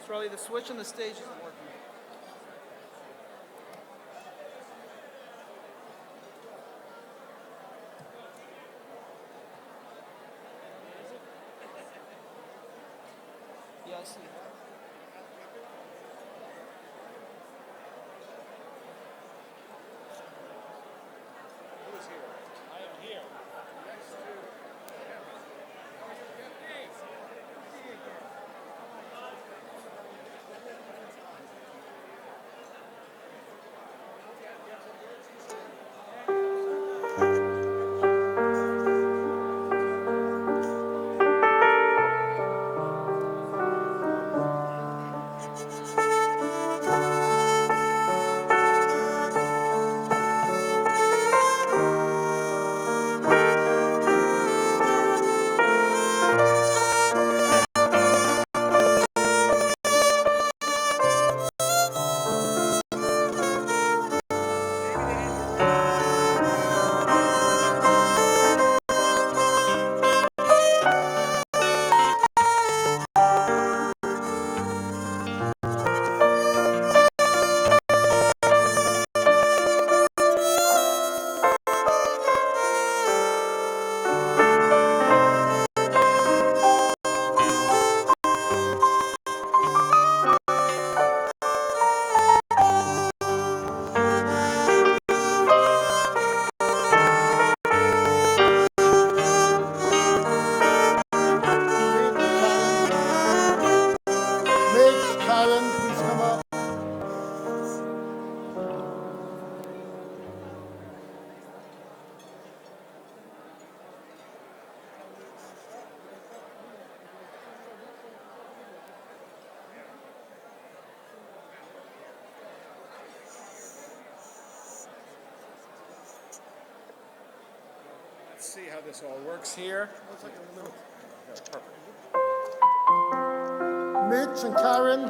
Charlie, the switch on the stage isn't working. Yeah, I see. Who is here? I am here. Next to Karen, please come up. Let's see how this all works here. Looks like a little. Perfect. Mitch and Karen.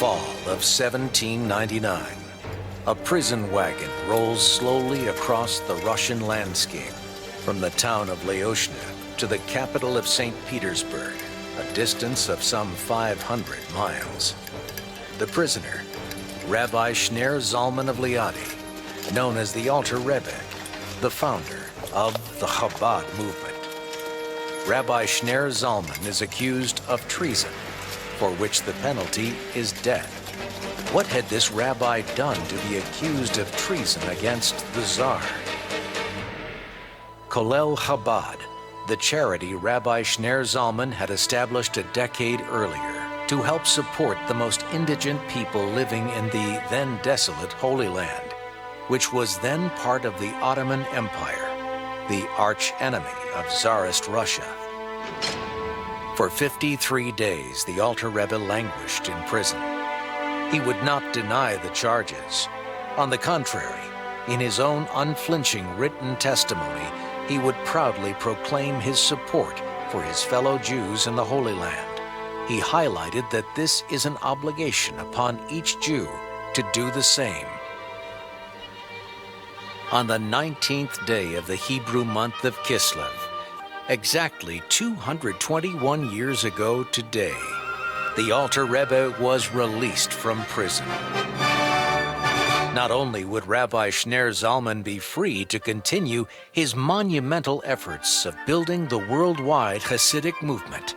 Fall of 1799. A prison wagon rolls slowly across the Russian landscape from the town of Laoshna to the capital of St. Petersburg, a distance of some 500 miles. The prisoner, Rabbi Shner Zalman of Liadi, known as the Alter Rebbe, the founder of the Chabad movement. Rabbi Shner Zalman is accused of treason, for which the penalty is death. What had this rabbi done to be accused of treason against the Tsar? Colel Chabad, the charity Rabbi Shner Zalman had established a decade earlier to help support the most indigent people living in the then desolate Holy Land, which was then part of the Ottoman Empire, the arch-enemy of Tsarist Russia. For 53 days, the Alter Rebbe languished in prison. He would not deny the charges. On the contrary, in his own unflinching written testimony, he would proudly proclaim his support for his fellow Jews in the Holy Land. He highlighted that this is an obligation upon each Jew to do the same. On the 19th day of the Hebrew month of Kislev, exactly 221 years ago today, the Alter Rebbe was released from prison. Not only would Rabbi Shner Zalman be free to continue his monumental efforts of building the worldwide Hasidic movement,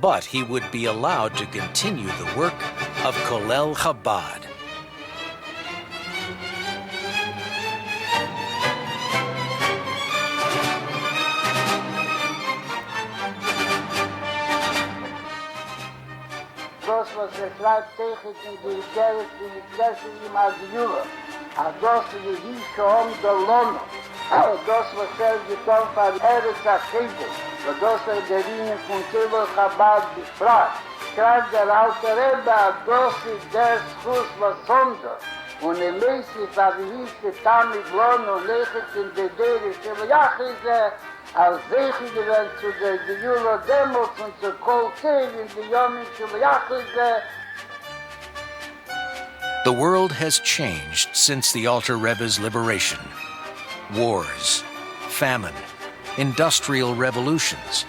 but he would be allowed to continue the work of Colel Chabad. Das, was schreibt täglich in die Geld, in die Klasse im Asyl. Das, wie hieß schon der Lohn. Das, was getan von Eretz Achide. Das, der Linie von Colel Chabad befragt. Schreibt der alte Rebbe, das ist der Schuss, was Sonder. Und mäßig, wie hieß der Tamid Lohn und Lechet in der Dere, Shevayachise, als Zeichen gewinnt zu der Gejula Demos und zu Koltev in die Yomim Shevayachise. The world has changed since the Alter Rebbe's liberation. Wars, famine, industrial revolutions,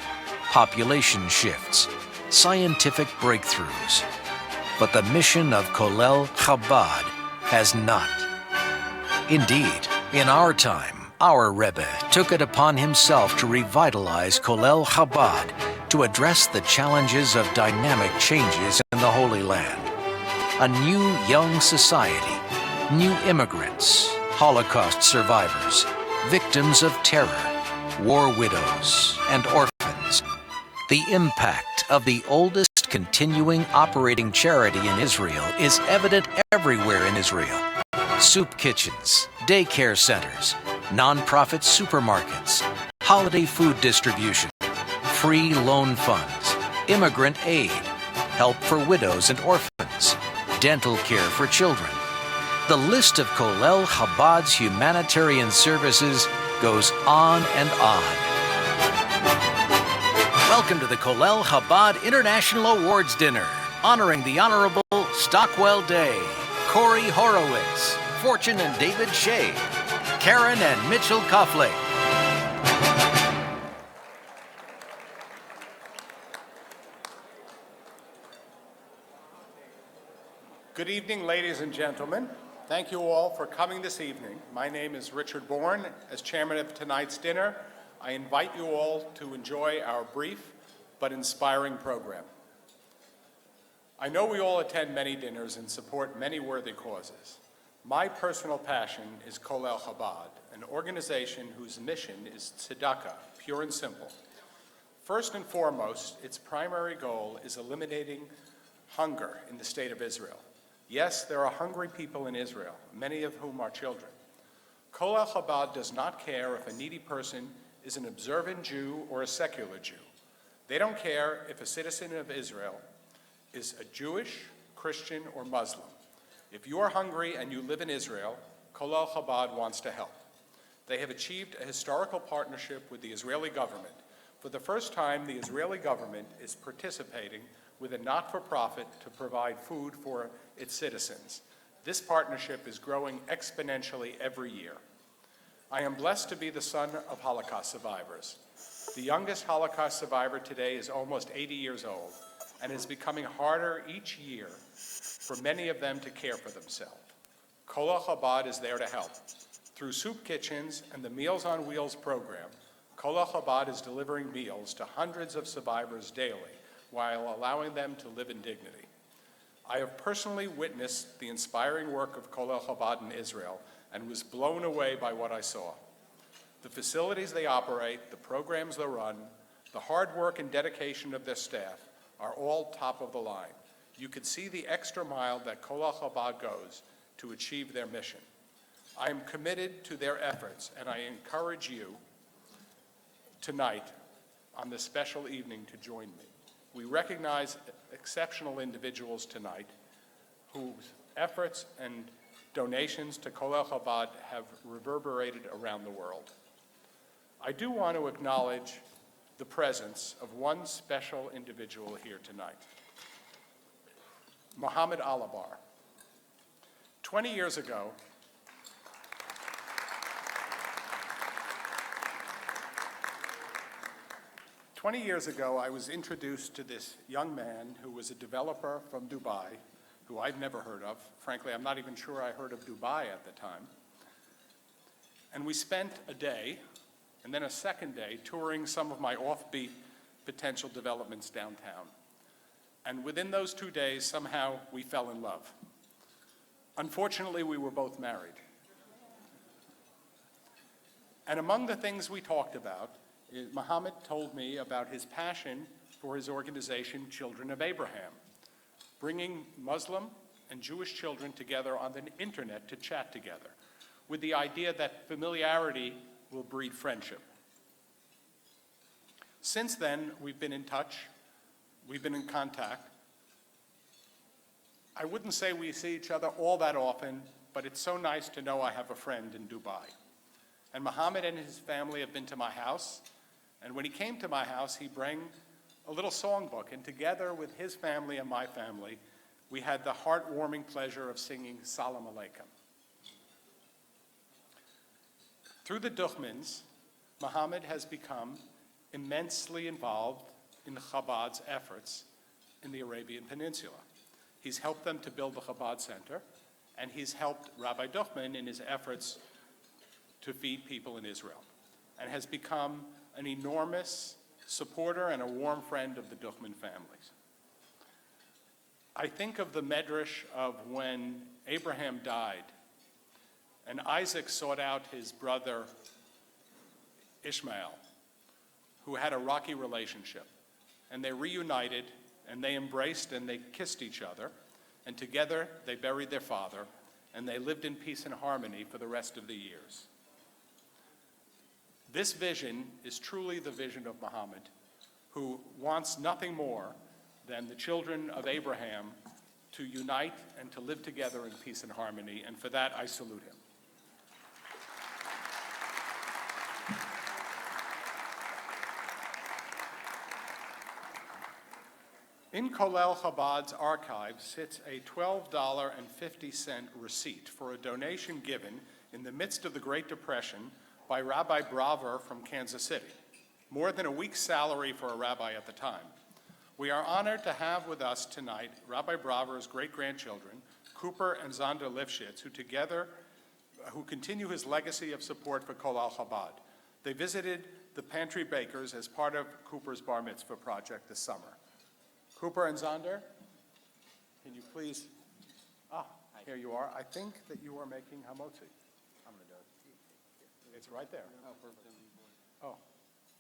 population shifts, scientific breakthroughs. But the mission of Colel Chabad has not. Indeed, in our time, our Rebbe took it upon himself to revitalize Colel Chabad to address the challenges of dynamic changes in the Holy Land. A new young society, new immigrants, Holocaust survivors, victims of terror, war widows, and orphans. The impact of the oldest continuing operating charity in Israel is evident everywhere in Israel. Soup kitchens, daycare centers, non-profit supermarkets, holiday food distribution, free loan funds, immigrant aid, help for widows and orphans, dental care for children. The list of Colel Chabad's humanitarian services goes on and on. Welcome to the Colel Chabad International Awards Dinner, honoring the Honorable Stockwell Day, Corey Horowitz, Fortune and David Shea, Karen and Mitchell Coughlin. Good evening, ladies and gentlemen. Thank you all for coming this evening. My name is Richard Bourne. As chairman of tonight's dinner, I invite you all to enjoy our brief but inspiring program. I know we all attend many dinners and support many worthy causes. My personal passion is Colel Chabad, an organization whose mission is tzedakah, pure and simple. First and foremost, its primary goal is eliminating hunger in the state of Israel. Yes, there are hungry people in Israel, many of whom are children. Colel Chabad does not care if a needy person is an observant Jew or a secular Jew. They don't care if a citizen of Israel is a Jewish, Christian, or Muslim. If you are hungry and you live in Israel, Colel Chabad wants to help. They have achieved a historical partnership with the Israeli government. For the first time, the Israeli government is participating with a not-for-profit to provide food for its citizens. This partnership is growing exponentially every year. I am blessed to be the son of Holocaust survivors. The youngest Holocaust survivor today is almost 80 years old, and it is becoming harder each year for many of them to care for themselves. Colel Chabad is there to help. Through soup kitchens and the Meals on Wheels program, Colel Chabad is delivering meals to hundreds of survivors daily, while allowing them to live in dignity. I have personally witnessed the inspiring work of Colel Chabad in Israel and was blown away by what I saw. The facilities they operate, the programs they run, the hard work and dedication of their staff are all top of the line. You could see the extra mile that Colel Chabad goes to achieve their mission. I am committed to their efforts, and I encourage you tonight on this special evening to join me. We recognize exceptional individuals tonight whose efforts and donations to Colel Chabad have reverberated around the world. I do want to acknowledge the presence of one special individual here tonight, Mohammed Alabar. 20 years ago, I was introduced to this young man who was a developer from Dubai who I'd never heard of. Frankly, I'm not even sure I heard of Dubai at the time. And we spent a day, and then a second day, touring some of my offbeat potential developments downtown. And within those 2 days, somehow we fell in love. Unfortunately, we were both married. And among the things we talked about, Mohammed told me about his passion for his organization, Children of Abraham, bringing Muslim and Jewish children together on the internet to chat together, with the idea that familiarity will breed friendship. Since then, we've been in touch, we've been in contact. I wouldn't say we see each other all that often, but it's so nice to know I have a friend in Dubai. And Mohammed and his family have been to my house, and when he came to my house, he brought a little songbook, and together with his family and my family, we had the heartwarming pleasure of singing Salam Alaikum. Through the Duchmans, Mohammed has become immensely involved in Chabad's efforts in the Arabian Peninsula. He's helped them to build the Chabad Center, and he's helped Rabbi Duchman in his efforts to feed people in Israel, and has become an enormous supporter and a warm friend of the Duchman families. I think of the medrash of when Abraham died, and Isaac sought out his brother Ishmael, who had a rocky relationship, and they reunited, and they embraced, and they kissed each other, and together they buried their father, and they lived in peace and harmony for the rest of the years. This vision is truly the vision of Muhammad, who wants nothing more than the children of Abraham to unite and to live together in peace and harmony, and for that I salute him. In Colel Chabad's archive sits a $12.50 receipt for a donation given in the midst of the Great Depression by Rabbi Braver from Kansas City, more than a week's salary for a rabbi at the time. We are honored to have with us tonight Rabbi Braver's great-grandchildren, Cooper and Zonda Lifshitz, who continue his legacy of support for Colel Chabad. They visited the Pantry Bakers as part of Cooper's Bar Mitzvah project this summer. Cooper and Zonder, can you please, here you are. I think that you are making hamotzi. I'm going to do it. It's right there. Oh,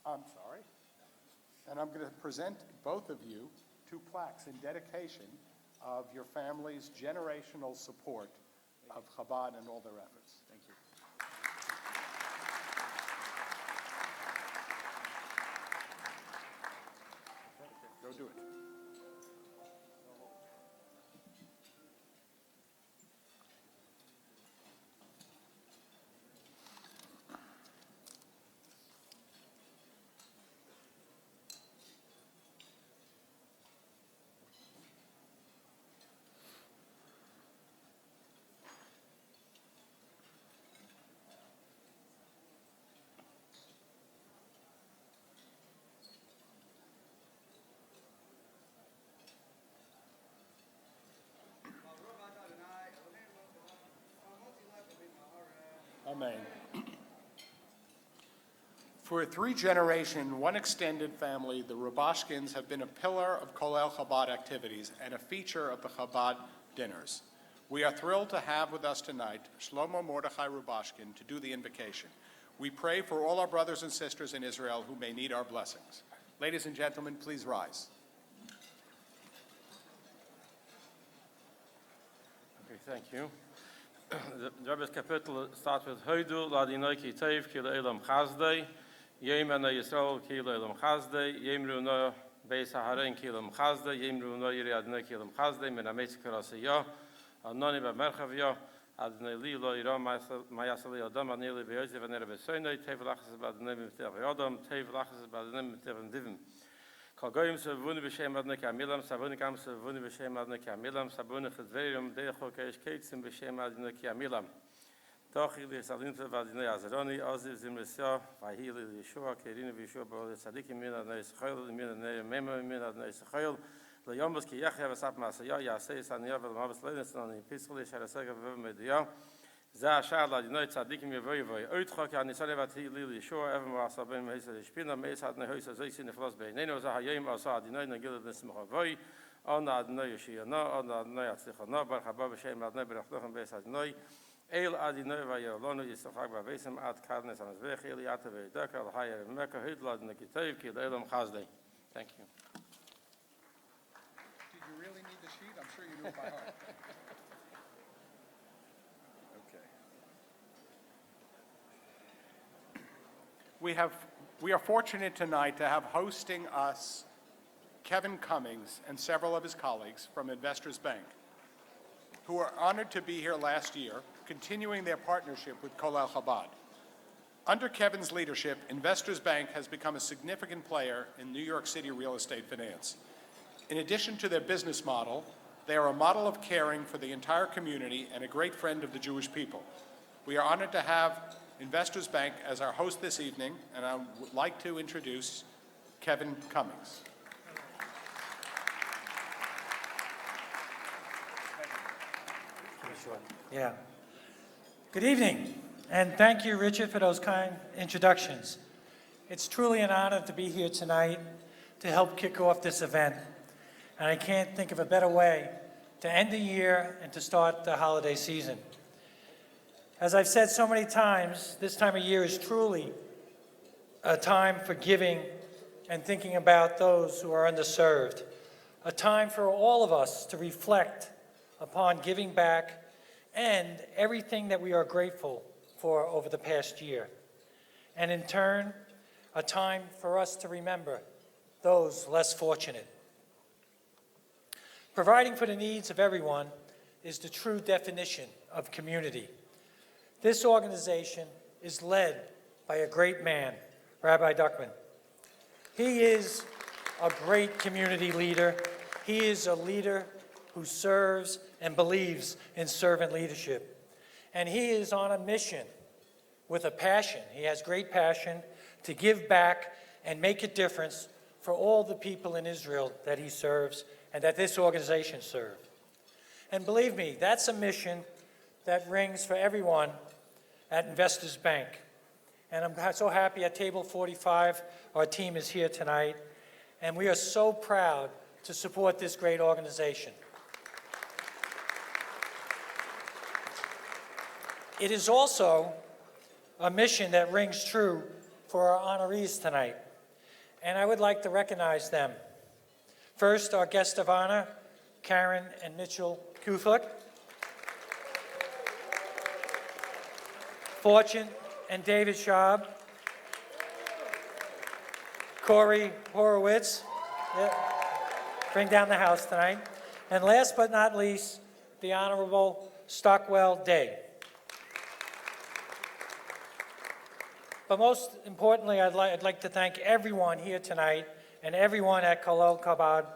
I'm sorry. And I'm going to present both of you 2 plaques in dedication of your family's generational support of Chabad and all their efforts. Thank you. Okay, go do it. Amen. For 3 generations, one extended family, the Rubashkins, have been a pillar of Colel Chabad activities and a feature of the Chabad dinners. We are thrilled to have with us tonight Shlomo Mordechai Rubashkin to do the invocation. We pray for all our brothers and sisters in Israel who may need our blessings. Ladies and gentlemen, please rise. Okay, thank you. The Rebbe's capital starts with Hoidu Ladinoi Ki Teiv Ki Le'elam Chazdei Yem Ana Yisrael Ki Le'elam Chazdei Yem Runo Beis HaHarein Ki Le'elam Chazdei Yem Runo Yiri Adonai Ki Le'elam Chazdei Men HaMetz Karasiyah Anoni BaMerchaviyah Adonai Li Lo Yira Mayasali Adam Adonai Li Be'yotzev Anera Be'soinoi Teiv Lachas B'Adonai B'Mtev Yodam Teiv Lachas B'Adonai B'Mtev Divim Kalgoyim Savuni B'Shem Adonai Kamilam Savuni Kam Savuni B'Shem Adonai Kamilam Savuni Chedverium Deicho Keish Keitzim B'Shem Adonai Kamilam Tochi L'Salim V'Adonai Azaroni Oziv Zimrisya Vahili Yeshua Kerinu V'Yeshua B'Olei Tzadikim Min Adonai Yisrael Min Adonai Mema Min Adonai Yisrael Leyomus ki yachya v'sap masaya yaseh saniya v'lamavis leinesan in piskuli sharasega v'media. Za shal adinoi tzadikim yevoy voy. Uitchak ya nisan evati lili shor even wasabim meisa shpina meisa adnei hoisa zeisin flos beinenu za hayim asa adinoi nagil nesmach voy. On adnoi yeshiyana on adnoi atzlichana bar chaba b'shem adnoi berachtochen beis adnoi. El adinoi vayolonu yisachak b'avesem ad karnes amazvech eliata v'yedaka al hayar v'meka hidlad nekitev ki le'elam chazdei. Thank you. Did you really need the sheet? I'm sure you knew it by heart. Okay. We are fortunate tonight to have hosting us Kevin Cummings and several of his colleagues from Investors Bank, who were honored to be here last year, continuing their partnership with Colel Chabad. Under Kevin's leadership, Investors Bank has become a significant player in New York City real estate finance. In addition to their business model, they are a model of caring for the entire community and a great friend of the Jewish people. We are honored to have Investors Bank as our host this evening, and I would like to introduce Kevin Cummings. Yeah. Good evening, and thank you, Richard, for those kind introductions. It's truly an honor to be here tonight to help kick off this event, and I can't think of a better way to end the year and to start the holiday season. As I've said so many times, this time of year is truly a time for giving and thinking about those who are underserved, a time for all of us to reflect upon giving back and everything that we are grateful for over the past year. And in turn, a time for us to remember those less fortunate. Providing for the needs of everyone is the true definition of community. This organization is led by a great man, Rabbi Duckman. He is a great community leader. He is a leader who serves and believes in servant leadership. And he is on a mission with a passion. He has great passion to give back and make a difference for all the people in Israel that he serves and that this organization serves. And believe me, that's a mission that rings for everyone at Investors Bank. And I'm so happy at Table 45, our team is here tonight, and we are so proud to support this great organization. It is also a mission that rings true for our honorees tonight, and I would like to recognize them. First, our guest of honor, Karen and Mitchell Kuflik, Fortune and David Schaub, Corey Horowitz, bring down the house tonight, and last but not least, the Honorable Stockwell Day. But most importantly, I'd like to thank everyone here tonight and everyone at Colel Chabad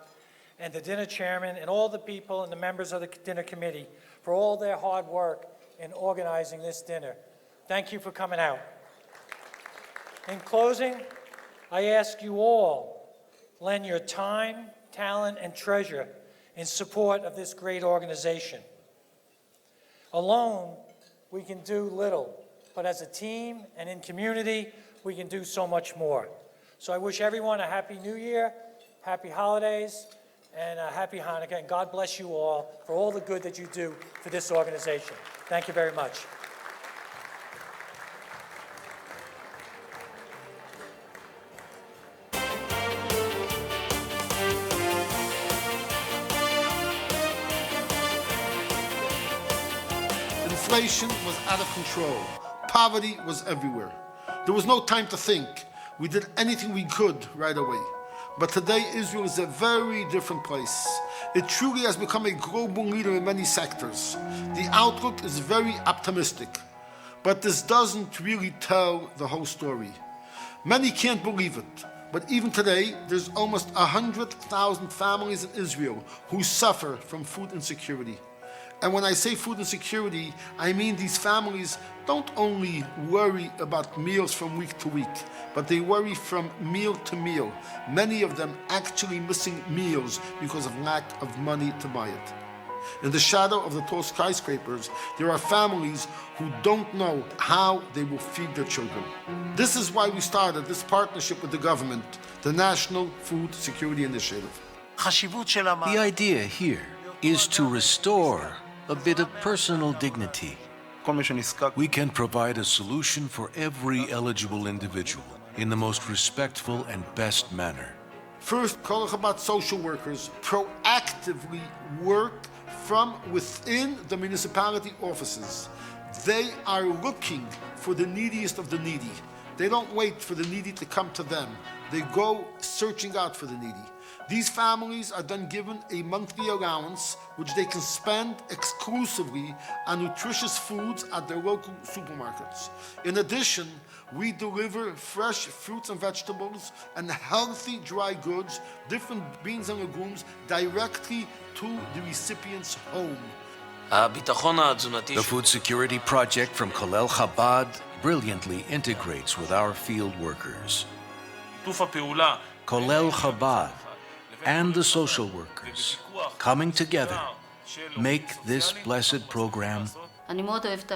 and the dinner chairman and all the people and the members of the dinner committee for all their hard work in organizing this dinner. Thank you for coming out. In closing, I ask you all, lend your time, talent, and treasure in support of this great organization. Alone, we can do little, but as a team and in community, we can do so much more. So I wish everyone a Happy New Year, Happy Holidays, and a Happy Hanukkah, and God bless you all for all the good that you do for this organization. Thank you very much. Inflation was out of control. Poverty was everywhere. There was no time to think. We did anything we could right away. But today, Israel is a very different place. It truly has become a global leader in many sectors. The outlook is very optimistic. But this doesn't really tell the whole story. Many can't believe it. But even today, there's almost 100,000 families in Israel who suffer from food insecurity. And when I say food insecurity, I mean these families don't only worry about meals from week to week, but they worry from meal to meal. Many of them actually missing meals because of lack of money to buy it. In the shadow of the tall skyscrapers, there are families who don't know how they will feed their children. This is why we started this partnership with the government, the National Food Security Initiative. The idea here is to restore a bit of personal dignity. We can provide a solution for every eligible individual in the most respectful and best manner. First, Colel Chabad social workers proactively work from within the municipality offices. They are looking for the neediest of the needy. They don't wait for the needy to come to them. They go searching out for the needy. These families are then given a monthly allowance which they can spend exclusively on nutritious foods at their local supermarkets. In addition, we deliver fresh fruits and vegetables and healthy dry goods, different beans and legumes, directly to the recipient's home. The Food Security Project from Colel Chabad brilliantly integrates with our field workers. Colel Chabad and the social workers coming together make this blessed program.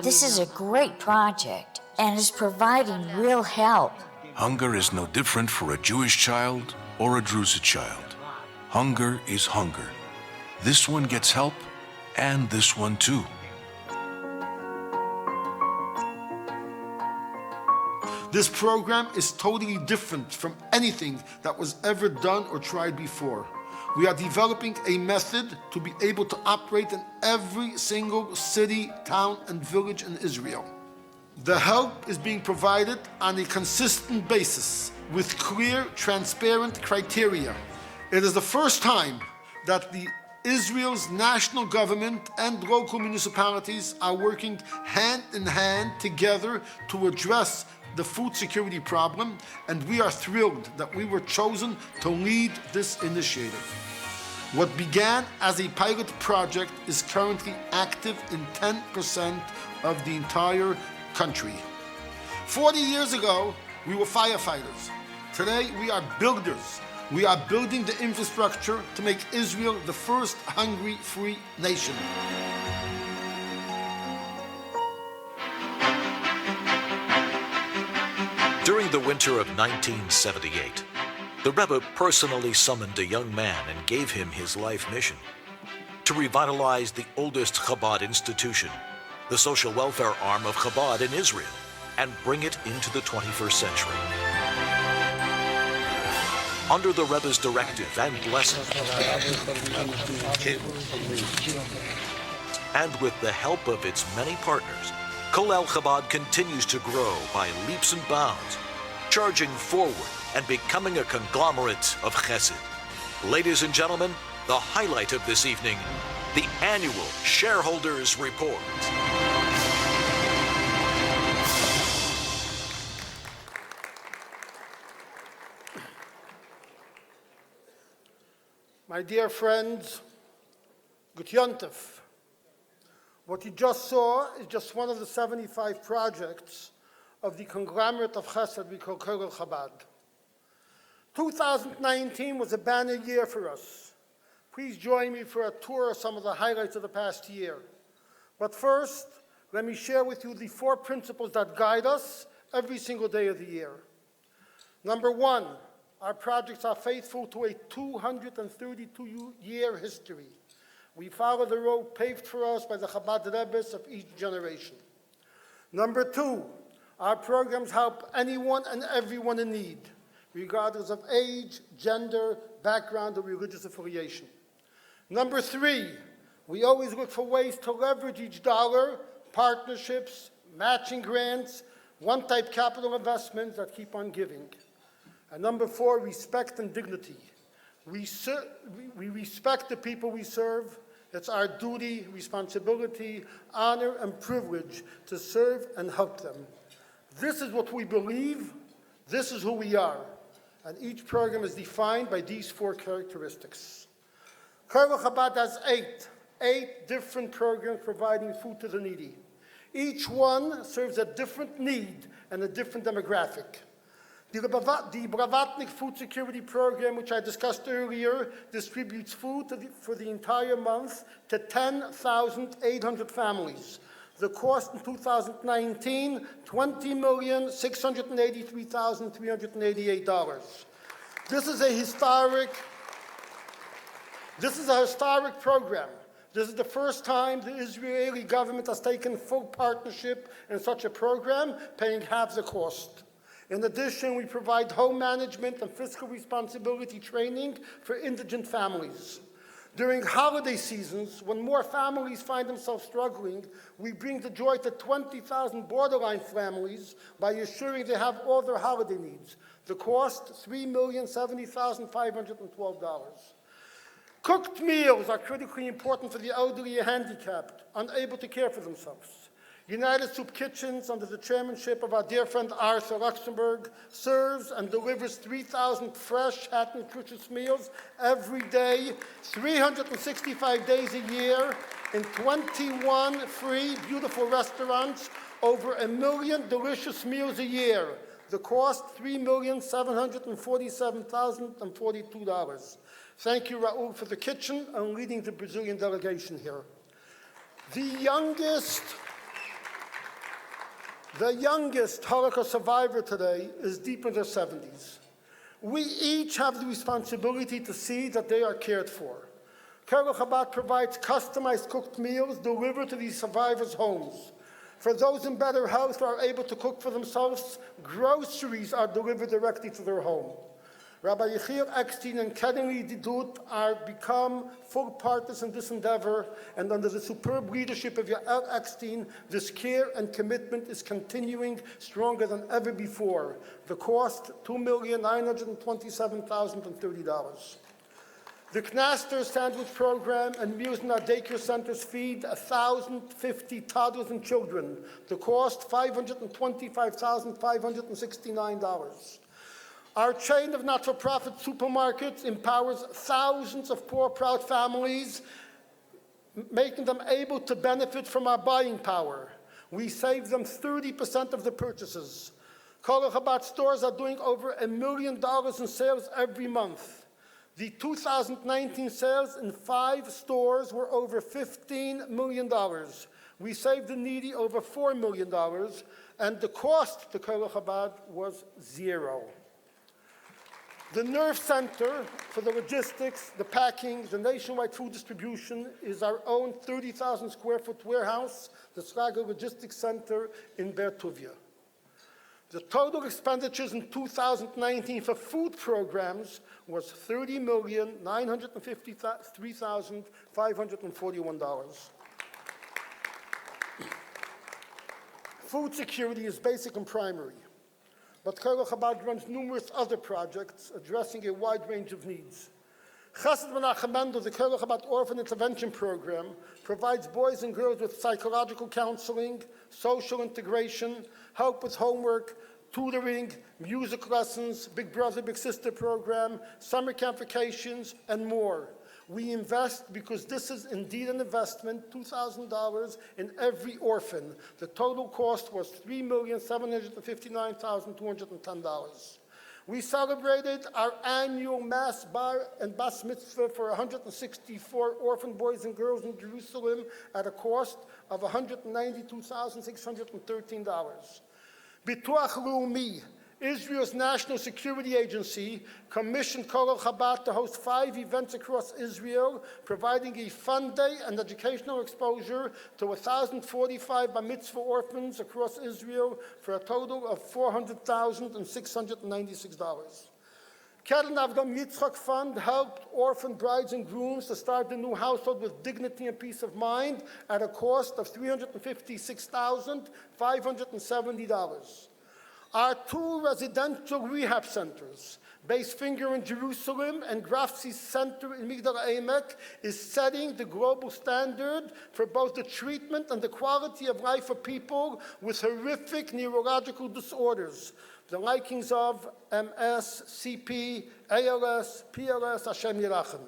This is a great project and is providing real help. Hunger is no different for a Jewish child or a Druze child. Hunger is hunger. This one gets help, and this one too. This program is totally different from anything that was ever done or tried before. We are developing a method to be able to operate in every single city, town, and village in Israel. The help is being provided on a consistent basis with clear, transparent criteria. It is the first time that Israel's national government and local municipalities are working hand in hand together to address the food security problem, and we are thrilled that we were chosen to lead this initiative. What began as a pilot project is currently active in 10% of the entire country. 40 years ago, we were firefighters. Today, we are builders. We are building the infrastructure to make Israel the first hungry-free nation. During the winter of 1978, the Rebbe personally summoned a young man and gave him his life mission to revitalize the oldest Chabad institution, the social welfare arm of Chabad in Israel, and bring it into the 21st century. Under the Rebbe's directive and blessing, and with the help of its many partners, Colel Chabad continues to grow by leaps and bounds, charging forward and becoming a conglomerate of chesed. Ladies and gentlemen, the highlight of this evening, the annual Shareholders Report. My dear friends, Gut Yontef. What you just saw is just one of the 75 projects of the conglomerate of Chesed we call Colel Chabad. 2019 was a banner year for us. Please join me for a tour of some of the highlights of the past year. But first, let me share with you the 4 principles that guide us every single day of the year. Number 1, our projects are faithful to a 232-year history. We follow the road paved for us by the Chabad Rebbes of each generation. Number 2, our programs help anyone and everyone in need, regardless of age, gender, background, or religious affiliation. Number 3, we always look for ways to leverage each dollar, partnerships, matching grants, one-type capital investments that keep on giving. And number 4, respect and dignity. We respect the people we serve. It's our duty, responsibility, honor, and privilege to serve and help them. This is what we believe. This is who we are. And each program is defined by these 4 characteristics. Colel Chabad has 8 different programs providing food to the needy. Each one serves a different need and a different demographic. The Blavatnik Food Security Program, which I discussed earlier, distributes food for the entire month to 10,800 families. The cost in 2019, $20,683,388. This is a historic program. This is the first time the Israeli government has taken full partnership in such a program, paying half the cost. In addition, we provide home management and fiscal responsibility training for indigent families. During holiday seasons, when more families find themselves struggling, we bring the joy to 20,000 borderline families by ensuring they have all their holiday needs. The cost, $3,070,512. Cooked meals are critically important for the elderly and handicapped, unable to care for themselves. United Soup Kitchens, under the chairmanship of our dear friend Arthur Luxembourg, serves and delivers 3,000 fresh, hot, nutritious meals every day, 365 days a year, in 21 free, beautiful restaurants, over 1 million delicious meals a year. The cost, $3,747,042. Thank you, Raul, for the kitchen and leading the Brazilian delegation here. The youngest Holocaust survivor today is deep in their 70s. We each have the responsibility to see that they are cared for. Colel Chabad provides customized cooked meals delivered to these survivors' homes. For those in better health who are able to cook for themselves, groceries are delivered directly to their home. Rabbi Yechiel Eckstein and Kenny Didut are become full partners in this endeavor, and under the superb leadership of Yael Eckstein, this care and commitment is continuing stronger than ever before. The cost, $2,927,030. The Knaster Sandwich Program and meals in our daycare centers feed 1,050 toddlers and children. The cost, $525,569. Our chain of not-for-profit supermarkets empowers thousands of poor, proud families, making them able to benefit from our buying power. We save them 30% of the purchases. Colel Chabad stores are doing over $1 million in sales every month. The 2019 sales in 5 stores were over $15 million. We saved the needy over $4 million, and the cost to Colel Chabad was $0. The Nerve Center for the logistics, the packing, the nationwide food distribution is our own 30,000 square foot warehouse, the Slager Logistics Center in Be'er Tuvia. The total expenditures in 2019 for food programs was $30,953,541. Food security is basic and primary, but Colel Chabad runs numerous other projects addressing a wide range of needs. Chesed Menachem Mendel, the Colel Chabad Orphan Intervention Program, provides boys and girls with psychological counseling, social integration, help with homework, tutoring, music lessons, Big Brother, Big Sister program, summer camp vacations, and more. We invest because this is indeed an investment, $2,000 in every orphan. The total cost was $3,759,210. We celebrated our annual mass bar and bas mitzvah for 164 orphan boys and girls in Jerusalem at a cost of $192,613. Bituach Leumi, Israel's national security agency, commissioned Colel Chabad to host 5 events across Israel, providing a fun day and educational exposure to 1,045 bar mitzvah orphans across Israel for a total of $400,696. Keren Avdom Yitzchak Fund helped orphan brides and grooms to start the new household with dignity and peace of mind at a cost of $356,570. Our 2 residential rehab centers, Beis Finger in Jerusalem and Grafzi Center in Migdal Emek, is setting the global standard for both the treatment and the quality of life for people with horrific neurological disorders, the likings of MS, CP, ALS, PLS, Hashem Yirachem.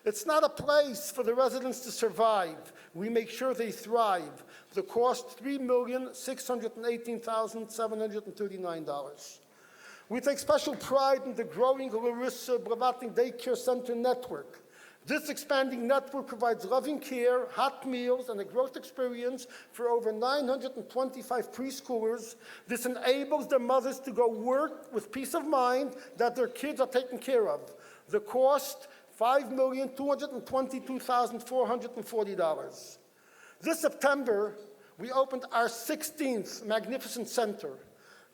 It's not a place for the residents to survive. We make sure they thrive. The cost, $3,618,739. We take special pride in the growing Larissa Blavatnik Daycare Center network. This expanding network provides loving care, hot meals, and a growth experience for over 925 preschoolers. This enables their mothers to go work with peace of mind that their kids are taken care of. The cost, $5,222,440. This September, we opened our 16th magnificent center,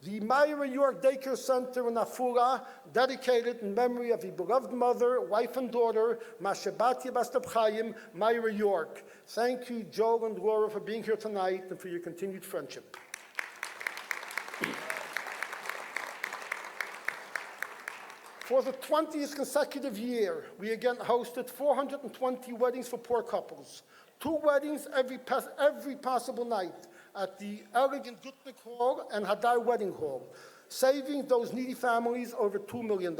the Myra York Daycare Center in Afula, dedicated in memory of a beloved mother, wife, and daughter, Mashabatia Bastap Chaim, Myra York. Thank you, Joel and Laura, for being here tonight and for your continued friendship. For the 20th consecutive year, we again hosted 420 weddings for poor couples. 2 weddings every possible night at the elegant Gutnick Hall and Hadar Wedding Hall, saving those needy families over $2 million.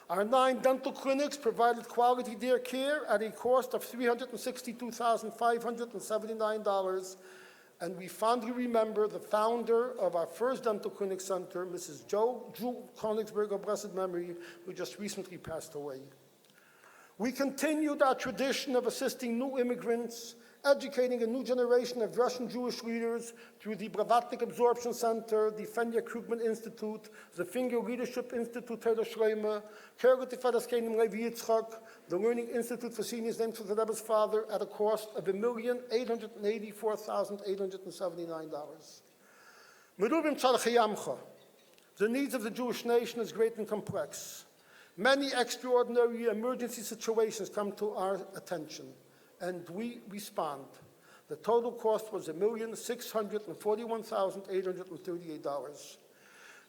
Our 9 dental clinics provided quality dear care at a cost of $362,579, and we fondly remember the founder of our first dental clinic center, Mrs. Drew Konigsberg of blessed memory, who just recently passed away. We continued our tradition of assisting new immigrants, educating a new generation of Russian Jewish leaders through the Blavatnik Absorption Center, the Fenya Krugman Institute, the Finger Leadership Institute, Teda Shleima, Kergut Federskenim Levi Yitzchak, the Learning Institute for Seniors named for the Rebbe's father, at a cost of $1,884,879. Merubim Tzarchayamcha. The needs of the Jewish nation is great and complex. Many extraordinary emergency situations come to our attention, and we respond. The total cost was $1,641,838.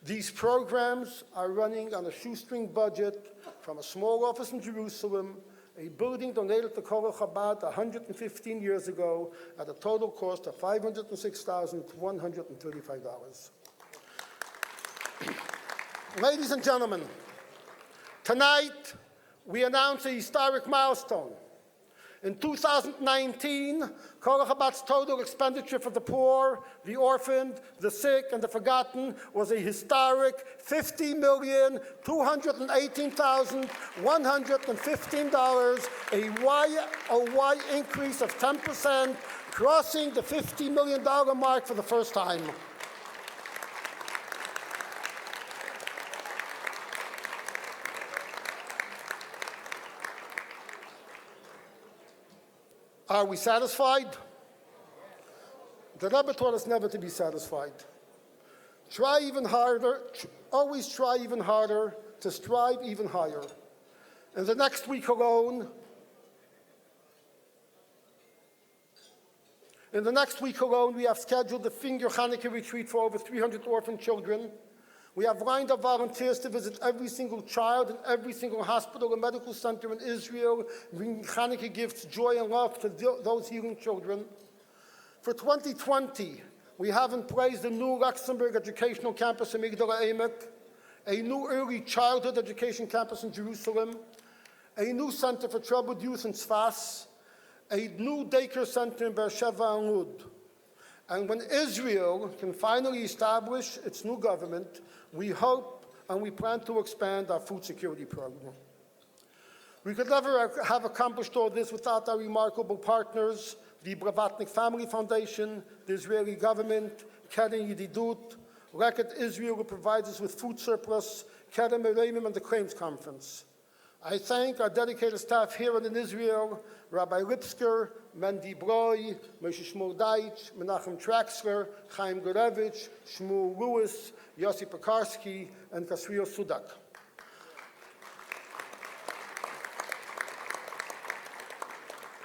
These programs are running on a shoestring budget from a small office in Jerusalem, a building donated to Colel Chabad 115 years ago at a total cost of $506,135. Ladies and gentlemen, tonight we announce a historic milestone. In 2019, Colel Chabad's total expenditure for the poor, the orphaned, the sick, and the forgotten was a historic $50,218,115, a YOY increase of 10%, crossing the $50 million mark for the first time. Are we satisfied? The Rebbe taught us never to be satisfied. Try even harder, always try even harder, to strive even higher. In the next week alone, we have scheduled the Finger Hanukkah retreat for over 300 orphan children. We have lined up volunteers to visit every single child in every single hospital and medical center in Israel, bringing Hanukkah gifts, joy, and love to those healing children. For 2020, we have in place the new Luxembourg Educational Campus in Migdal HaEmek, a new early childhood education campus in Jerusalem, a new center for troubled youth in Tzfas, a new daycare center in Beersheba and Lud. And when Israel can finally establish its new government, we hope and we plan to expand our food security program. We could never have accomplished all this without our remarkable partners, the Blavatnik Family Foundation, the Israeli government, Keren Yedidut, Reket Israel, who provides us with food surplus, Keren Mereimim, and the Claims Conference. I thank our dedicated staff here and in Israel, Rabbi Lipsker, Mendy Broi, Moshe Shmuel Deitch, Menachem Traxler, Chaim Gorevich, Shmuel Lewis, Yossi Pekarski, and Kasrio Sudak.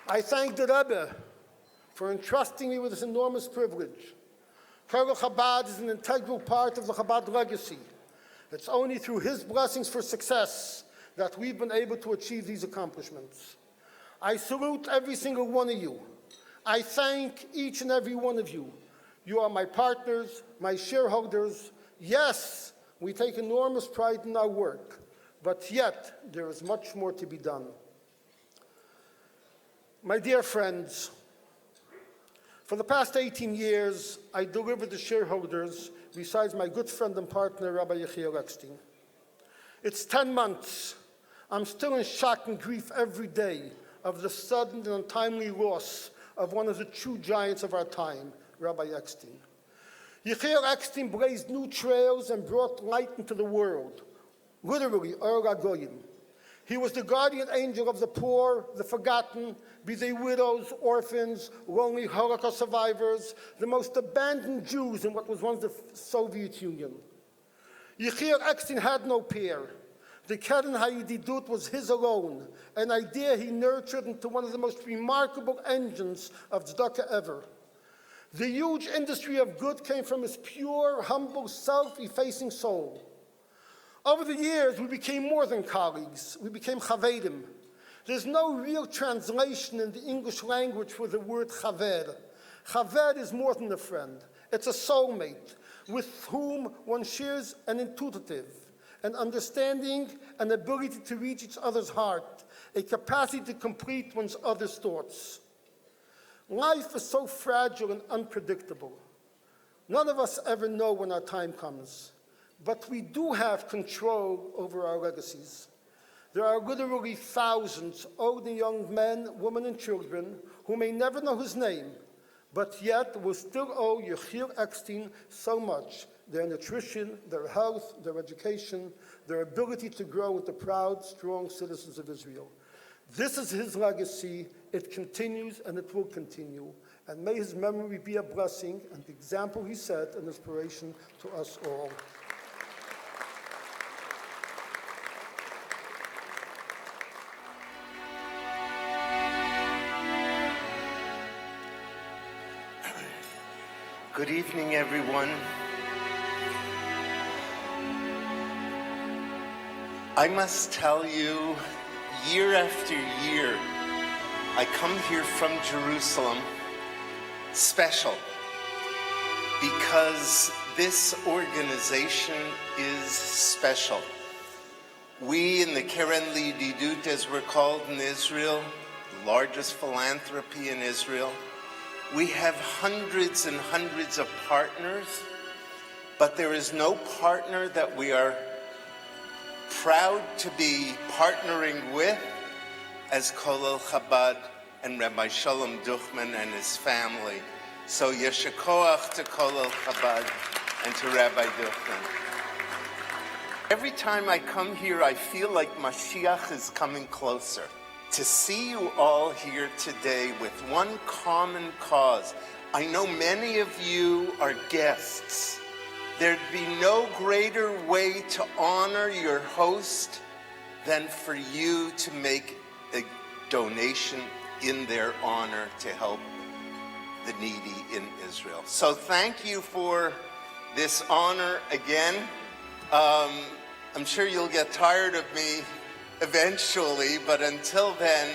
I thank the Rebbe for entrusting me with this enormous privilege. Colel Chabad is an integral part of the Chabad legacy. It's only through his blessings for success that we've been able to achieve these accomplishments. I salute every single one of you. I thank each and every one of you. You are my partners, my shareholders. Yes, we take enormous pride in our work, but yet there is much more to be done. My dear friends, for the past 18 years, I delivered the shareholders besides my good friend and partner, Rabbi Yechiel Eckstein. It's 10 months. I'm still in shock and grief every day of the sudden and untimely loss of one of the true giants of our time, Rabbi Eckstein. Yechiel Eckstein blazed new trails and brought light into the world, literally, Or Agoyim. He was the guardian angel of the poor, the forgotten, be they widows, orphans, lonely Holocaust survivors, the most abandoned Jews in what was once the Soviet Union. Yechiel Eckstein had no peer. The Keren HaYedidut was his alone, an idea he nurtured into one of the most remarkable engines of tzedakah ever. The huge industry of good came from his pure, humble, self-effacing soul. Over the years, we became more than colleagues. We became chavedim. There's no real translation in the English language for the word chaver. Chaver is more than a friend. It's a soulmate with whom one shares an intuitive, an understanding, an ability to reach each other's heart, a capacity to complete one's other's thoughts. Life is so fragile and unpredictable. None of us ever know when our time comes. But we do have control over our legacies. There are literally thousands, old and young men, women, and children who may never know his name, but yet will still owe Yechiel Eckstein so much: their nutrition, their health, their education, their ability to grow into proud, strong citizens of Israel. This is his legacy. It continues and it will continue. And may his memory be a blessing and the example he set an inspiration to us all. Good evening, everyone. I must tell you, year after year, I come here from Jerusalem special because this organization is special. We in the Keren L'Yedidut, as we're called in Israel, the largest philanthropy in Israel, we have hundreds and hundreds of partners, but there is no partner that we are proud to be partnering with as Colel Chabad and Rabbi Shalom Duchman and his family. So yesher koach to Colel Chabad and to Rabbi Duchman. Every time I come here, I feel like Mashiach is coming closer. To see you all here today with one common cause. I know many of you are guests. There'd be no greater way to honor your host than for you to make a donation in their honor to help the needy in Israel. So thank you for this honor again. I'm sure you'll get tired of me eventually, but until then,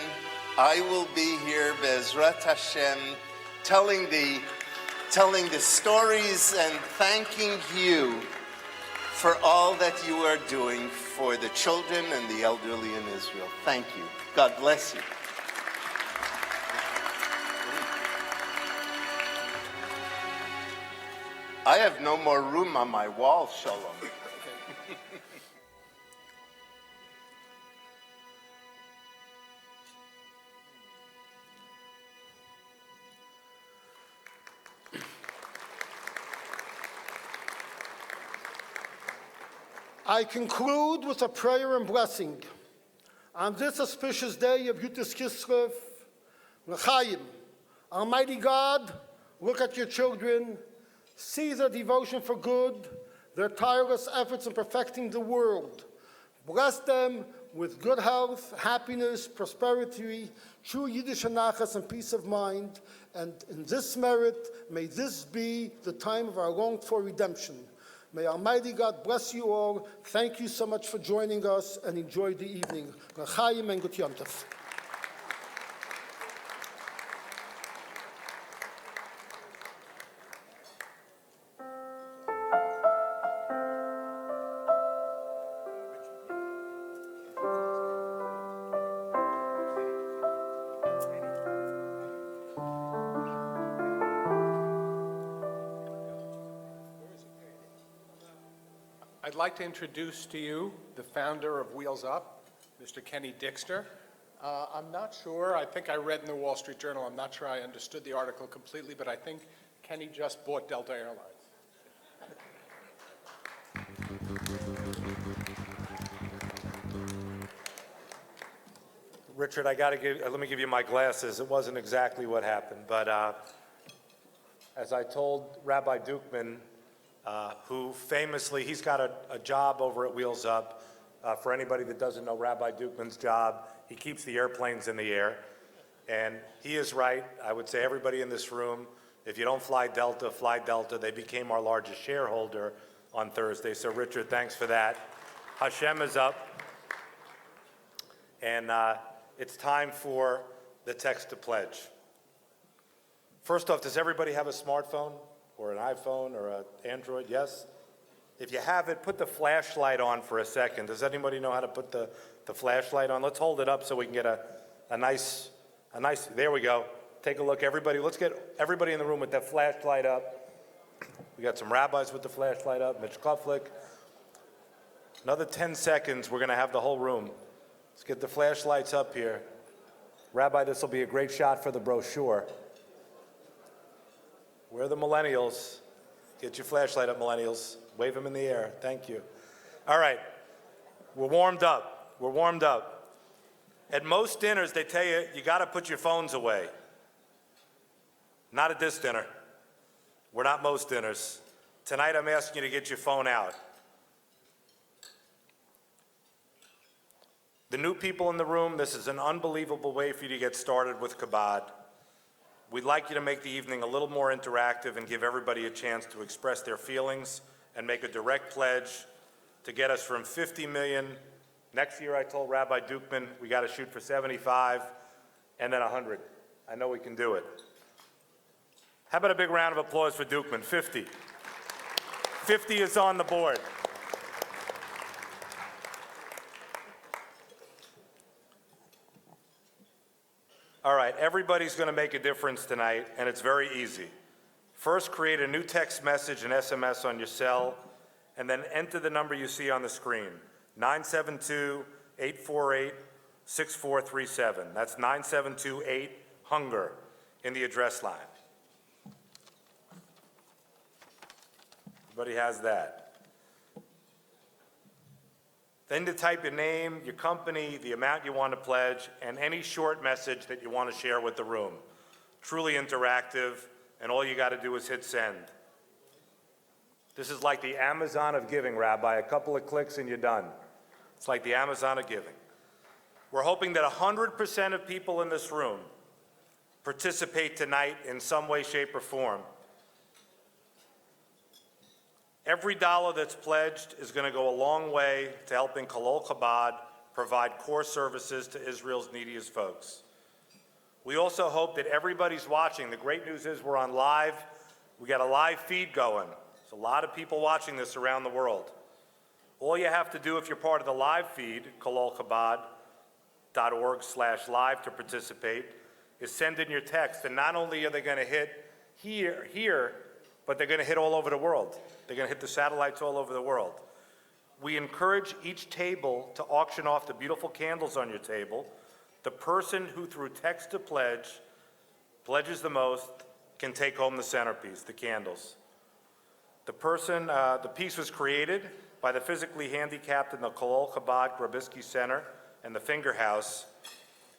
I will be here, Be'ezrat Hashem, telling the stories and thanking you for all that you are doing for the children and the elderly in Israel. Thank you. God bless you. I have no more room on my wall, Shalom. I conclude with a prayer and blessing. On this auspicious day of Yutis Kislev, L'chaim, Almighty God, look at your children, see their devotion for good, their tireless efforts in perfecting the world. Bless them with good health, happiness, prosperity, true Yiddish anachas, and peace of mind. And in this merit, may this be the time of our longed-for redemption. May Almighty God bless you all. Thank you so much for joining us, and enjoy the evening. L'chaim and Gut Yom Tov. I'd like to introduce to you the founder of Wheels Up, Mr. Kenny Dixter. I'm not sure, I think I read in the Wall Street Journal, I'm not sure I understood the article completely, but I think Kenny just bought Delta Airlines. Richard, let me give you my glasses. It wasn't exactly what happened, but as I told Rabbi Dukeman, who famously, he's got a job over at Wheels Up. For anybody that doesn't know Rabbi Dukeman's job, he keeps the airplanes in the air. And he is right. I would say everybody in this room, if you don't fly Delta, fly Delta. They became our largest shareholder on Thursday. So Richard, thanks for that. Hashem is up. And it's time for the text to pledge. First off, does everybody have a smartphone or an iPhone or an Android? Yes? If you have it, put the flashlight on for a second. Does anybody know how to put the flashlight on? Let's hold it up so we can get a nice, there we go. Take a look, everybody. Let's get everybody in the room with that flashlight up. We got some rabbis with the flashlight up, Mitch Kuflick. Another 10 seconds, we're going to have the whole room. Let's get the flashlights up here. Rabbi, this will be a great shot for the brochure. Where are the millennials? Get your flashlight up, millennials. Wave them in the air. Thank you. All right. We're warmed up. We're warmed up. At most dinners, they tell you, you got to put your phones away. Not at this dinner. We're not most dinners. Tonight, I'm asking you to get your phone out. The new people in the room, this is an unbelievable way for you to get started with Chabad. We'd like you to make the evening a little more interactive and give everybody a chance to express their feelings and make a direct pledge to get us from 50 million. Next year, I told Rabbi Dukeman, we got to shoot for 75 and then 100. I know we can do it. How about a big round of applause for Dukeman? 50. 50 is on the board. All right, everybody's going to make a difference tonight, and it's very easy. First, create a new text message and SMS on your cell, and then enter the number you see on the screen, 972-848-6437. That's 9728-HUNGER in the address line. Everybody has that. Then to type your name, your company, the amount you want to pledge, and any short message that you want to share with the room. Truly interactive, and all you got to do is hit send. This is like the Amazon of giving, Rabbi. A couple of clicks and you're done. It's like the Amazon of giving. We're hoping that 100% of people in this room participate tonight in some way, shape, or form. Every dollar that's pledged is going to go a long way to helping Colel Chabad provide core services to Israel's neediest folks. We also hope that everybody's watching. The great news is we're on live. We got a live feed going. There's a lot of people watching this around the world. All you have to do if you're part of the live feed, colelchabad.org/live to participate, is send in your text. And not only are they going to hit here, but they're going to hit all over the world. They're going to hit the satellites all over the world. We encourage each table to auction off the beautiful candles on your table. The person who, through text to pledge, pledges the most can take home the centerpiece, the candles. The piece was created by the physically handicapped in the Colel Chabad Grabisky Center and the Finger House.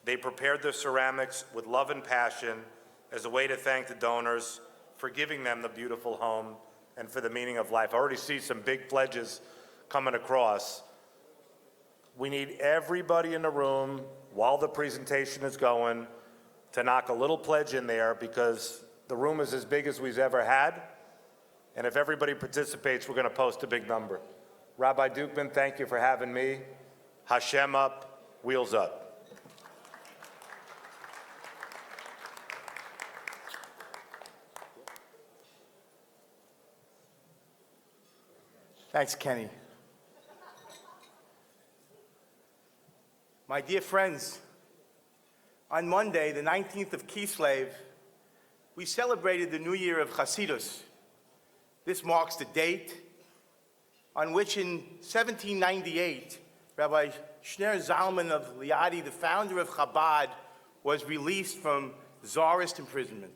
They prepared the ceramics with love and passion as a way to thank the donors for giving them the beautiful home and for the meaning of life. I already see some big pledges coming across. We need everybody in the room, while the presentation is going, to knock a little pledge in there because the room is as big as we've ever had. And if everybody participates, we're going to post a big number. Rabbi Dukeman, thank you for having me. Hashem up, wheels up. Thanks, Kenny. My dear friends, on Monday, the 19th of Kislev, we celebrated the new year of Hasidus. This marks the date on which in 1798, Rabbi Shner Zalman of Liadi, the founder of Chabad, was released from Tsarist imprisonment.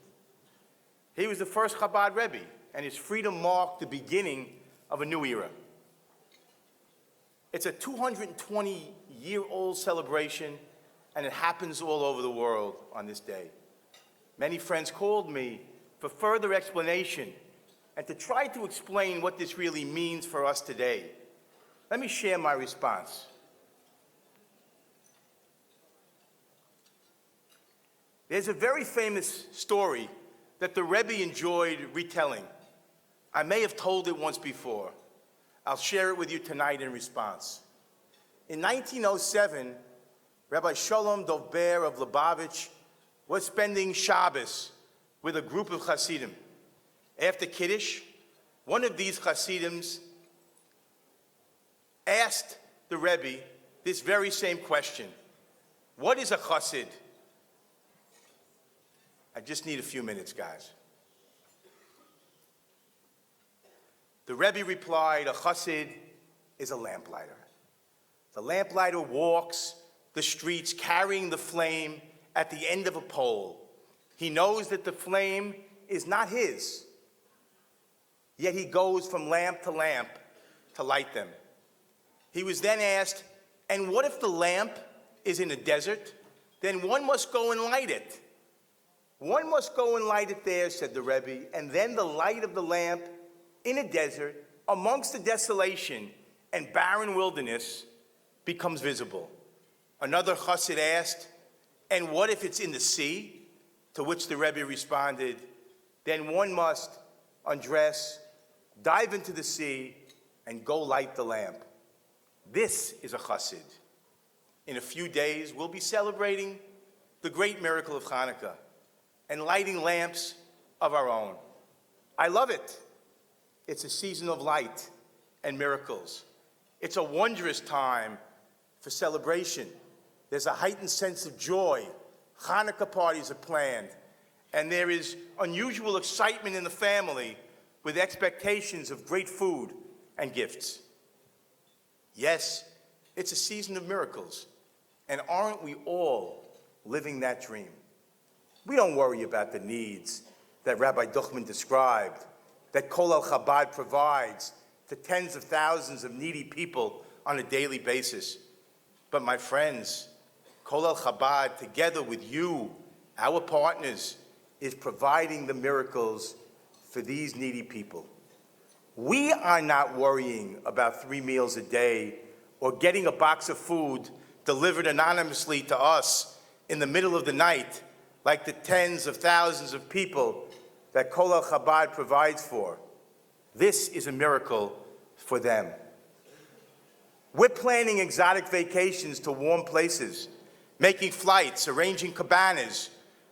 He was the first Chabad Rebbe, and his freedom marked the beginning of a new era. It's a 220-year-old celebration, and it happens all over the world on this day. Many friends called me for further explanation and to try to explain what this really means for us today. Let me share my response. There's a very famous story that the Rebbe enjoyed retelling. I may have told it once before. I'll share it with you tonight in response. In 1907, Rabbi Sholom Dovber of Lubavitch was spending Shabbos with a group of Hasidim. After Kiddush, one of these Hasidim asked the Rebbe this very same question. What is a Chassid? I just need a few minutes, guys. The Rebbe replied, a Chassid is a lamplighter. The lamplighter walks the streets carrying the flame at the end of a pole. He knows that the flame is not his, yet he goes from lamp to light them. He was then asked, and what if the lamp is in a desert? Then one must go and light it. One must go and light it there, said the Rebbe, and then the light of the lamp in a desert, amongst the desolation and barren wilderness, becomes visible. Another chassid asked, and what if it's in the sea? To which the Rebbe responded, then one must undress, dive into the sea, and go light the lamp. This is a chassid. In a few days, we'll be celebrating the great miracle of Hanukkah and lighting lamps of our own. I love it. It's a season of light and miracles. It's a wondrous time for celebration. There's a heightened sense of joy. Hanukkah parties are planned, and there is unusual excitement in the family with expectations of great food and gifts. Yes, it's a season of miracles, and aren't we all living that dream? We don't worry about the needs that Rabbi Duchman described, that Colel Chabad provides to tens of thousands of needy people on a daily basis. But my friends, Colel Chabad, together with you, our partners, is providing the miracles for these needy people. We are not worrying about 3 meals a day or getting a box of food delivered anonymously to us in the middle of the night, like the tens of thousands of people that Colel Chabad provides for. This is a miracle for them. We're planning exotic vacations to warm places, making flights, arranging cabanas,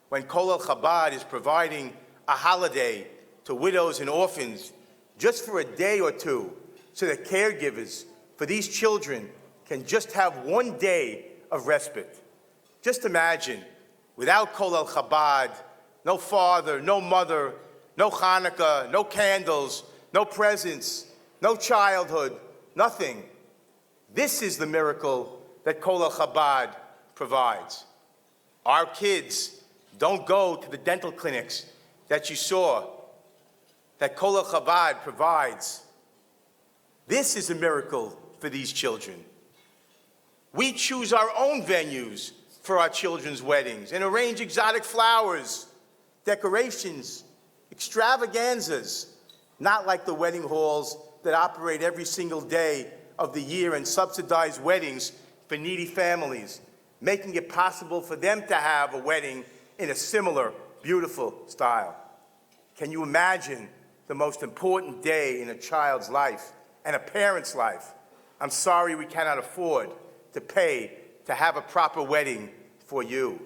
when Colel Chabad is providing a holiday to widows and orphans just for a day or two, so that caregivers for these children can just have 1 day of respite. Just imagine, without Colel Chabad, no father, no mother, no Hanukkah, no candles, no presents, no childhood, nothing. This is the miracle that Colel Chabad provides. Our kids don't go to the dental clinics that you saw, that Colel Chabad provides. This is a miracle for these children. We choose our own venues for our children's weddings and arrange exotic flowers, decorations, extravaganzas, not like the wedding halls that operate every single day of the year and subsidize weddings for needy families, making it possible for them to have a wedding in a similar, beautiful style. Can you imagine the most important day in a child's life and a parent's life? I'm sorry we cannot afford to pay to have a proper wedding for you.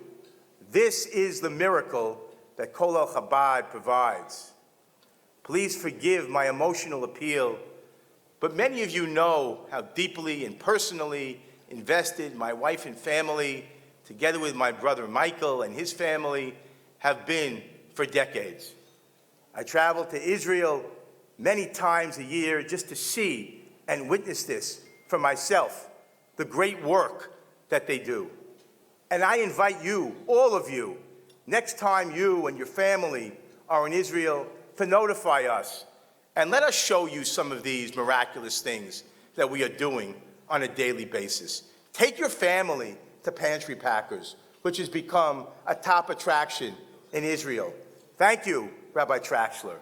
This is the miracle that Colel Chabad provides. Please forgive my emotional appeal, but many of you know how deeply and personally invested my wife and family, together with my brother Michael and his family, have been for decades. I travel to Israel many times a year just to see and witness this for myself, the great work that they do. And I invite you, all of you, next time you and your family are in Israel, to notify us. And let us show you some of these miraculous things that we are doing on a daily basis. Take your family to Pantry Packers, which has become a top attraction in Israel. Thank you, Rabbi Traxler.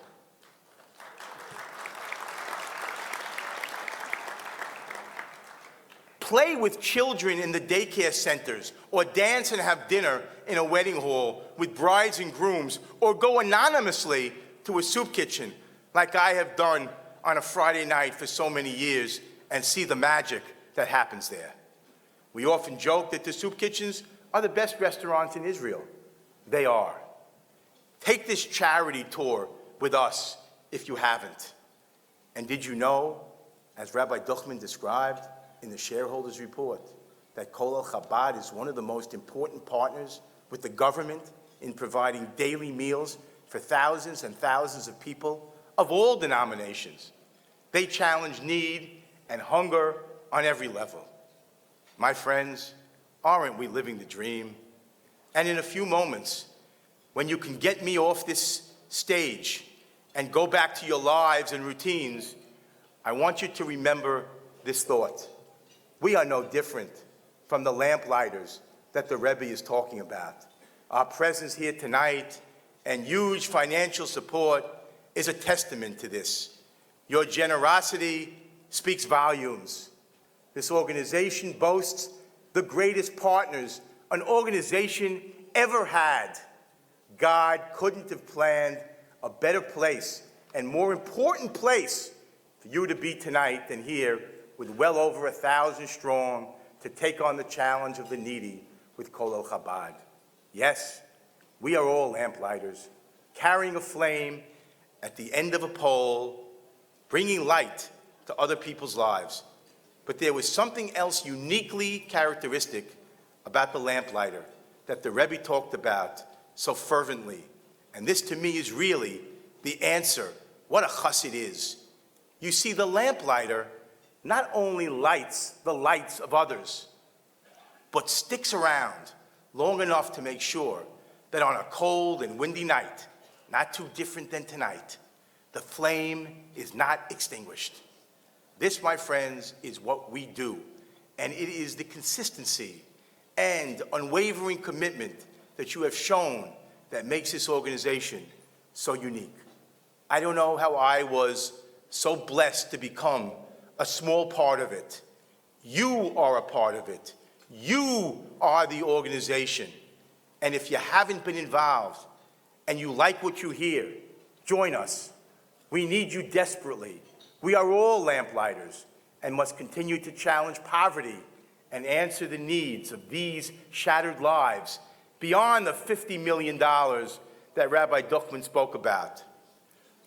Play with children in the daycare centers, or dance and have dinner in a wedding hall with brides and grooms, or go anonymously to a soup kitchen like I have done on a Friday night for so many years and see the magic that happens there. We often joke that the soup kitchens are the best restaurants in Israel. They are. Take this charity tour with us if you haven't. And did you know, as Rabbi Duchman described in the shareholders report, that Colel Chabad is one of the most important partners with the government in providing daily meals for thousands and thousands of people of all denominations. They challenge need and hunger on every level. My friends, aren't we living the dream? And in a few moments, when you can get me off this stage and go back to your lives and routines, I want you to remember this thought. We are no different from the lamplighters that the Rebbe is talking about. Our presence here tonight and huge financial support is a testament to this. Your generosity speaks volumes. This organization boasts the greatest partners an organization ever had. God couldn't have planned a better place and more important place for you to be tonight than here, with well over 1,000 strong, to take on the challenge of the needy with Colel Chabad. Yes, we are all lamplighters, carrying a flame at the end of a pole, bringing light to other people's lives. But there was something else uniquely characteristic about the lamplighter that the Rebbe talked about so fervently. And this, to me, is really the answer, what a chassid is. You see, the lamplighter not only lights the lights of others, but sticks around long enough to make sure that on a cold and windy night, not too different than tonight, the flame is not extinguished. This, my friends, is what we do, and it is the consistency and unwavering commitment that you have shown that makes this organization so unique. I don't know how I was so blessed to become a small part of it. You are a part of it. You are the organization. And if you haven't been involved and you like what you hear, join us. We need you desperately. We are all lamplighters and must continue to challenge poverty and answer the needs of these shattered lives beyond the $50 million that Rabbi Duchman spoke about.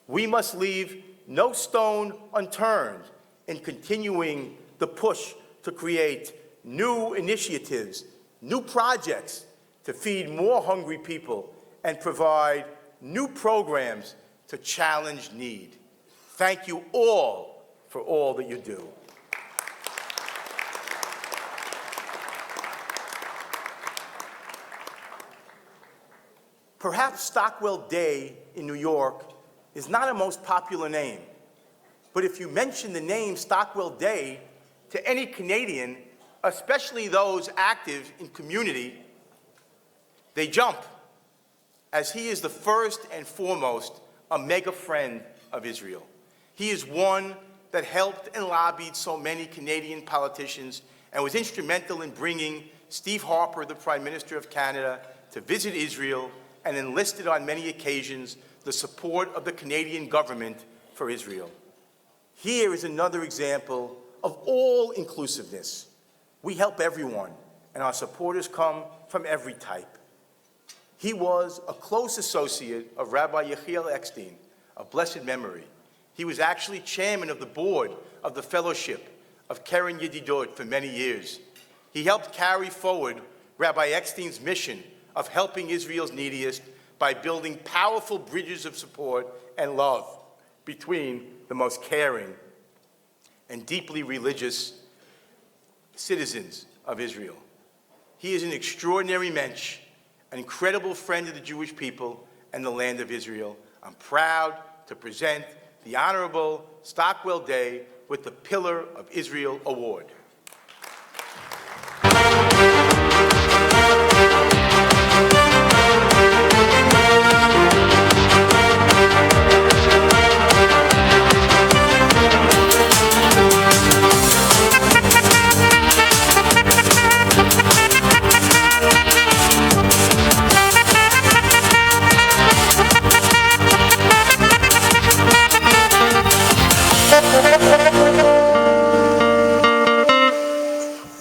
We must leave no stone unturned in continuing the push to create new initiatives, new projects to feed more hungry people and provide new programs to challenge need. Thank you all for all that you do. Perhaps Stockwell Day in New York is not a most popular name, but if you mention the name Stockwell Day to any Canadian, especially those active in community, they jump, as he is the first and foremost a mega friend of Israel. He is one that helped and lobbied so many Canadian politicians and was instrumental in bringing Steve Harper, the Prime Minister of Canada, to visit Israel and enlisted on many occasions the support of the Canadian government for Israel. Here is another example of all inclusiveness. We help everyone, and our supporters come from every type. He was a close associate of Rabbi Yechiel Eckstein, of blessed memory. He was actually chairman of the board of the Fellowship of Keren Yedidot for many years. He helped carry forward Rabbi Eckstein's mission of helping Israel's neediest by building powerful bridges of support and love between the most caring and deeply religious citizens of Israel. He is an extraordinary mensch, an incredible friend of the Jewish people and the land of Israel. I'm proud to present the Honorable Stockwell Day with the Pillar of Israel Award.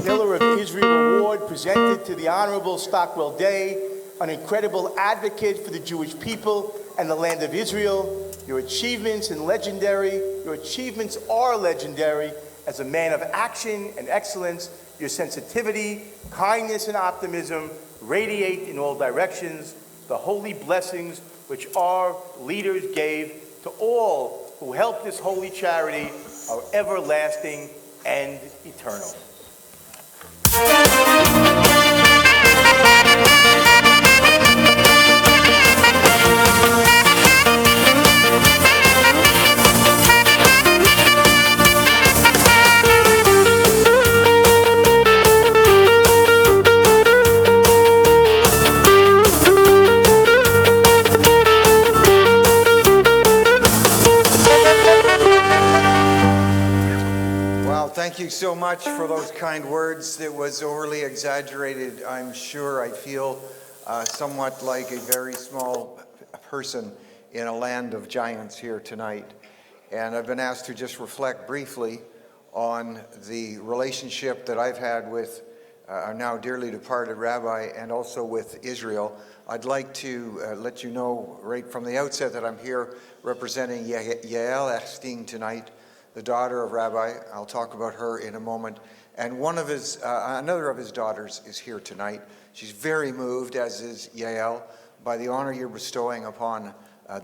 Pillar of Israel Award presented to the Honorable Stockwell Day, an incredible advocate for the Jewish people and the land of Israel. Your achievements are legendary as a man of action and excellence. Your sensitivity, kindness, and optimism radiate in all directions. The holy blessings which our leaders gave to all who helped this holy charity are everlasting and eternal. Thank you so much for those kind words. It was overly exaggerated, I'm sure. I feel somewhat like a very small person in a land of giants here tonight. And I've been asked to just reflect briefly on the relationship that I've had with our now dearly departed rabbi and also with Israel. I'd like to let you know right from the outset that I'm here representing Yael Epstein tonight, the daughter of Rabbi. I'll talk about her in a moment. And one of his, another of his daughters is here tonight. She's very moved, as is Yael, by the honor you're bestowing upon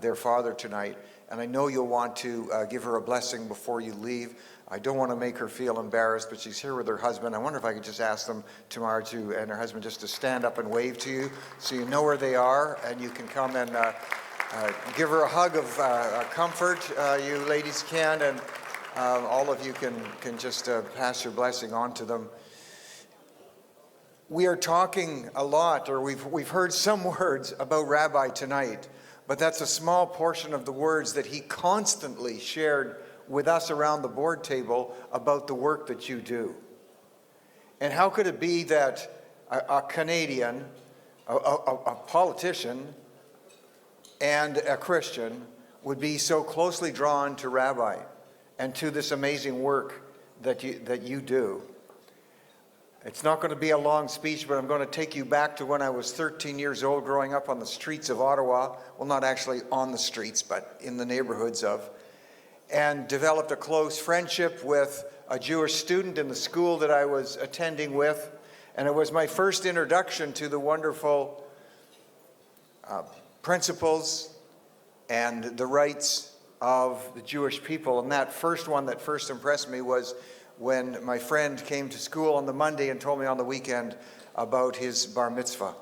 their father tonight. And I know you'll want to give her a blessing before you leave. I don't want to make her feel embarrassed, but she's here with her husband. I wonder if I could just ask them, Tamar and her husband, just to stand up and wave to you so you know where they are, and you can come and give her a hug of comfort. You ladies can, and all of you can just pass your blessing on to them. We are talking a lot, or we've heard some words about Rabbi tonight, but that's a small portion of the words that he constantly shared with us around the board table about the work that you do. And how could it be that a Canadian, a politician, and a Christian would be so closely drawn to Rabbi and to this amazing work that you do? It's not going to be a long speech, but I'm going to take you back to when I was 13 years old, growing up on the streets of Ottawa. Well, not actually on the streets, but in the neighborhoods of, and developed a close friendship with a Jewish student in the school that I was attending with. And it was my first introduction to the wonderful principles and the rights of the Jewish people. And that first one that first impressed me was when my friend came to school on the Monday and told me on the weekend about his bar mitzvah.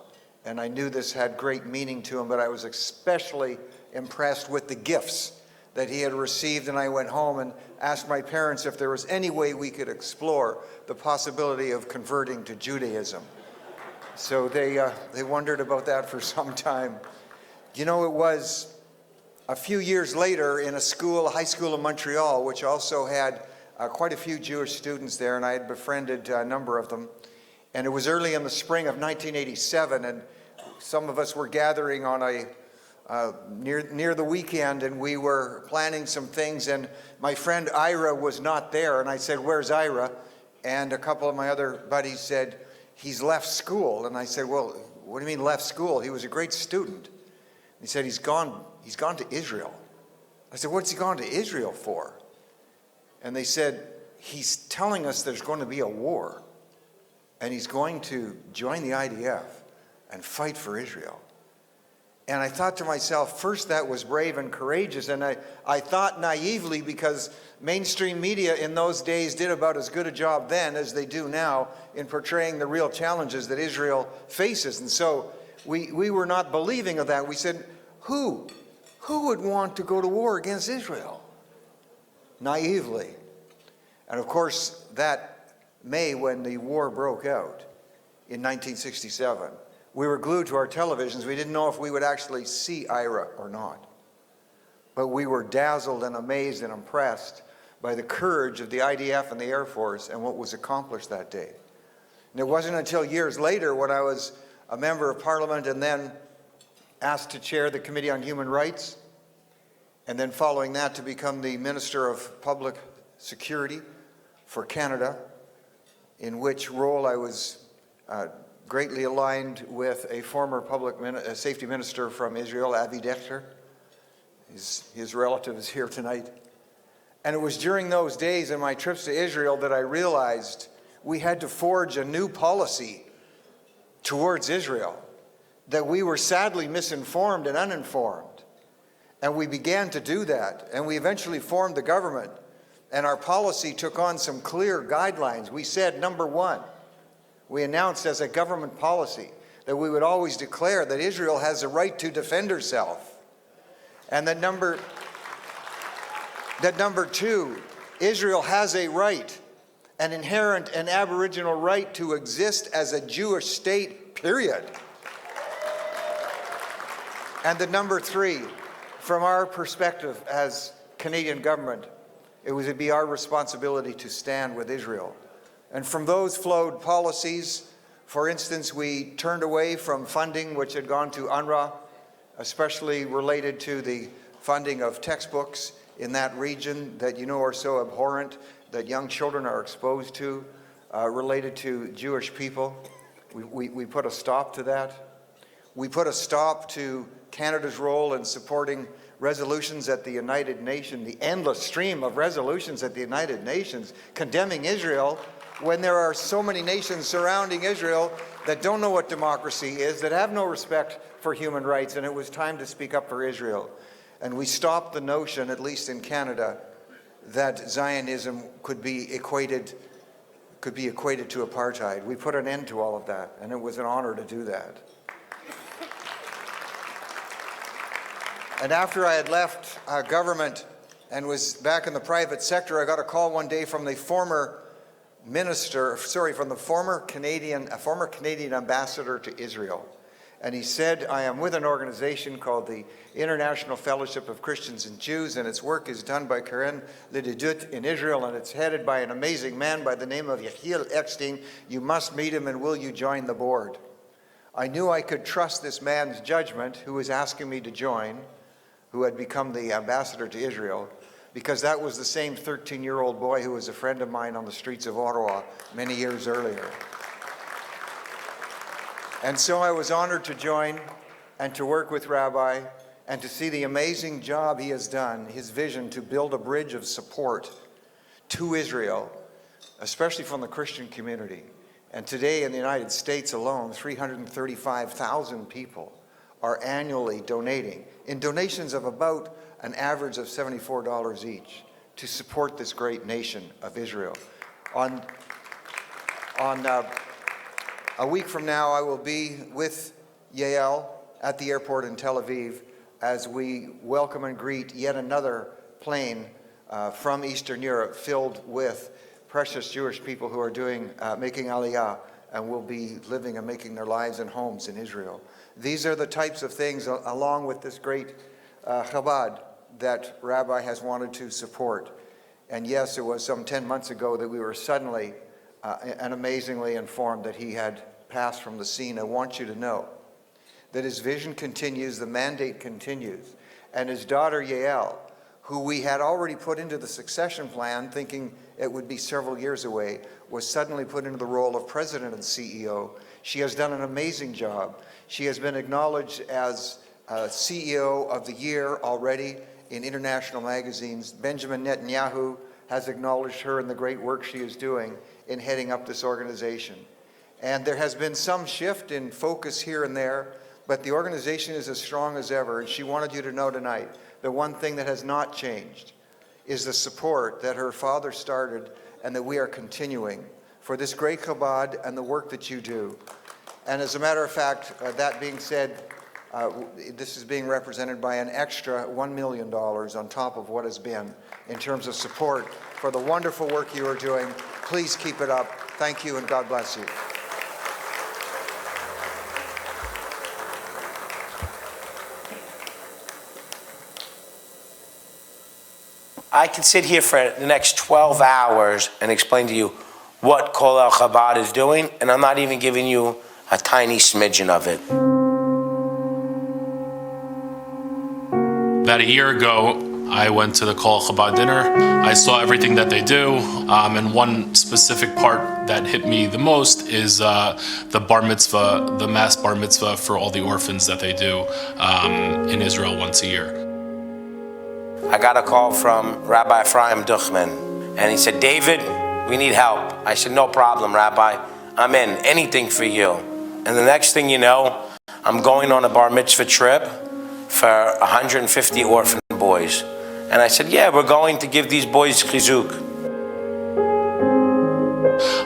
And I knew this had great meaning to him, but I was especially impressed with the gifts that he had received. And I went home and asked my parents if there was any way we could explore the possibility of converting to Judaism. So they wondered about that for some time. You know, it was a few years later in a high school in Montreal, which also had quite a few Jewish students there, and I had befriended a number of them. And it was early in the spring of 1987, and some of us were gathering on near the weekend, and we were planning some things, and my friend Ira was not there, and I said, "Where's Ira?" And a couple of my other buddies said, "He's left school." And I said, "Well, what do you mean left school? He was a great student." He said, he's gone to Israel." I said, "What's he gone to Israel for?" And they said, "He's telling us there's going to be a war, and he's going to join the IDF and fight for Israel." And I thought to myself, first, that was brave and courageous. And I thought naively, because mainstream media in those days did about as good a job then as they do now in portraying the real challenges that Israel faces. And so we were not believing of that. We said, who would want to go to war against Israel? Naively. And of course, that May, when the war broke out in 1967, we were glued to our televisions. We didn't know if we would actually see IRA or not. But we were dazzled and amazed and impressed by the courage of the IDF and the Air Force and what was accomplished that day. And it wasn't until years later, when I was a member of Parliament and then asked to chair the Committee on Human Rights, and then following that to become the Minister of Public Security for Canada, in which role I was greatly aligned with a former safety minister from Israel, Avi Dechter. His relative is here tonight. And it was during those days in my trips to Israel that I realized we had to forge a new policy towards Israel, that we were sadly misinformed and uninformed. And we began to do that. And we eventually formed the government. And our policy took on some clear guidelines. We said, number one, we announced as a government policy that we would always declare that Israel has a right to defend herself. And that number two, Israel has a right, an inherent and aboriginal right to exist as a Jewish state, period. And that number three, from our perspective as Canadian government, it would be our responsibility to stand with Israel. And from those flowed policies. For instance, we turned away from funding which had gone to UNRWA, especially related to the funding of textbooks in that region that you know are so abhorrent, that young children are exposed to, related to Jewish people. We put a stop to that. We put a stop to Canada's role in supporting resolutions at the United Nations, the endless stream of resolutions at the United Nations condemning Israel, when there are so many nations surrounding Israel that don't know what democracy is, that have no respect for human rights, and it was time to speak up for Israel. And we stopped the notion, at least in Canada, that Zionism could be equated to apartheid. We put an end to all of that, and it was an honor to do that. And after I had left government and was back in the private sector, I got a call one day from the former Canadian ambassador to Israel. And he said, I am with an organization called the International Fellowship of Christians and Jews, and its work is done by Colel Chabad in Israel, and it's headed by an amazing man by the name of Yechiel Eckstein. You must meet him, and will you join the board? I knew I could trust this man's judgment, who was asking me to join, who had become the ambassador to Israel, because that was the same 13-year-old boy who was a friend of mine on the streets of Ottawa many years earlier. And so I was honored to join and to work with Rabbi and to see the amazing job he has done, his vision to build a bridge of support to Israel, especially from the Christian community. And today in the United States alone, 335,000 people are annually donating, in donations of about an average of $74 each, to support this great nation of Israel. On a week from now, I will be with Yael at the airport in Tel Aviv as we welcome and greet yet another plane from Eastern Europe filled with precious Jewish people who are making Aliyah and will be living and making their lives and homes in Israel. These are the types of things, along with this great Chabad, that Rabbi has wanted to support. And yes, it was some 10 months ago that we were suddenly and amazingly informed that he had passed from the scene. I want you to know that his vision continues, the mandate continues, and his daughter Yael, who we had already put into the succession plan, thinking it would be several years away, was suddenly put into the role of president and CEO. She has done an amazing job. She has been acknowledged as CEO of the Year already in international magazines. Benjamin Netanyahu has acknowledged her and the great work she is doing in heading up this organization. And there has been some shift in focus here and there, but the organization is as strong as ever, and she wanted you to know tonight the one thing that has not changed is the support that her father started and that we are continuing for this great Chabad and the work that you do. And as a matter of fact, that being said, this is being represented by an extra $1 million on top of what has been in terms of support for the wonderful work you are doing. Please keep it up. Thank you and God bless you. I could sit here for the next 12 hours and explain to you what Colel Chabad is doing, and I'm not even giving you a tiny smidgen of it. About a year ago, I went to the Colel Chabad dinner. I saw everything that they do, and one specific part that hit me the most is the bar mitzvah, the mass bar mitzvah for all the orphans that they do in Israel once a year. I got a call from Rabbi Ephraim Duchman, and he said, David, we need help. I said, no problem, Rabbi. I'm in, anything for you. And the next thing you know, I'm going on a bar mitzvah trip for 150 orphan boys. And I said, yeah, we're going to give these boys chizuk.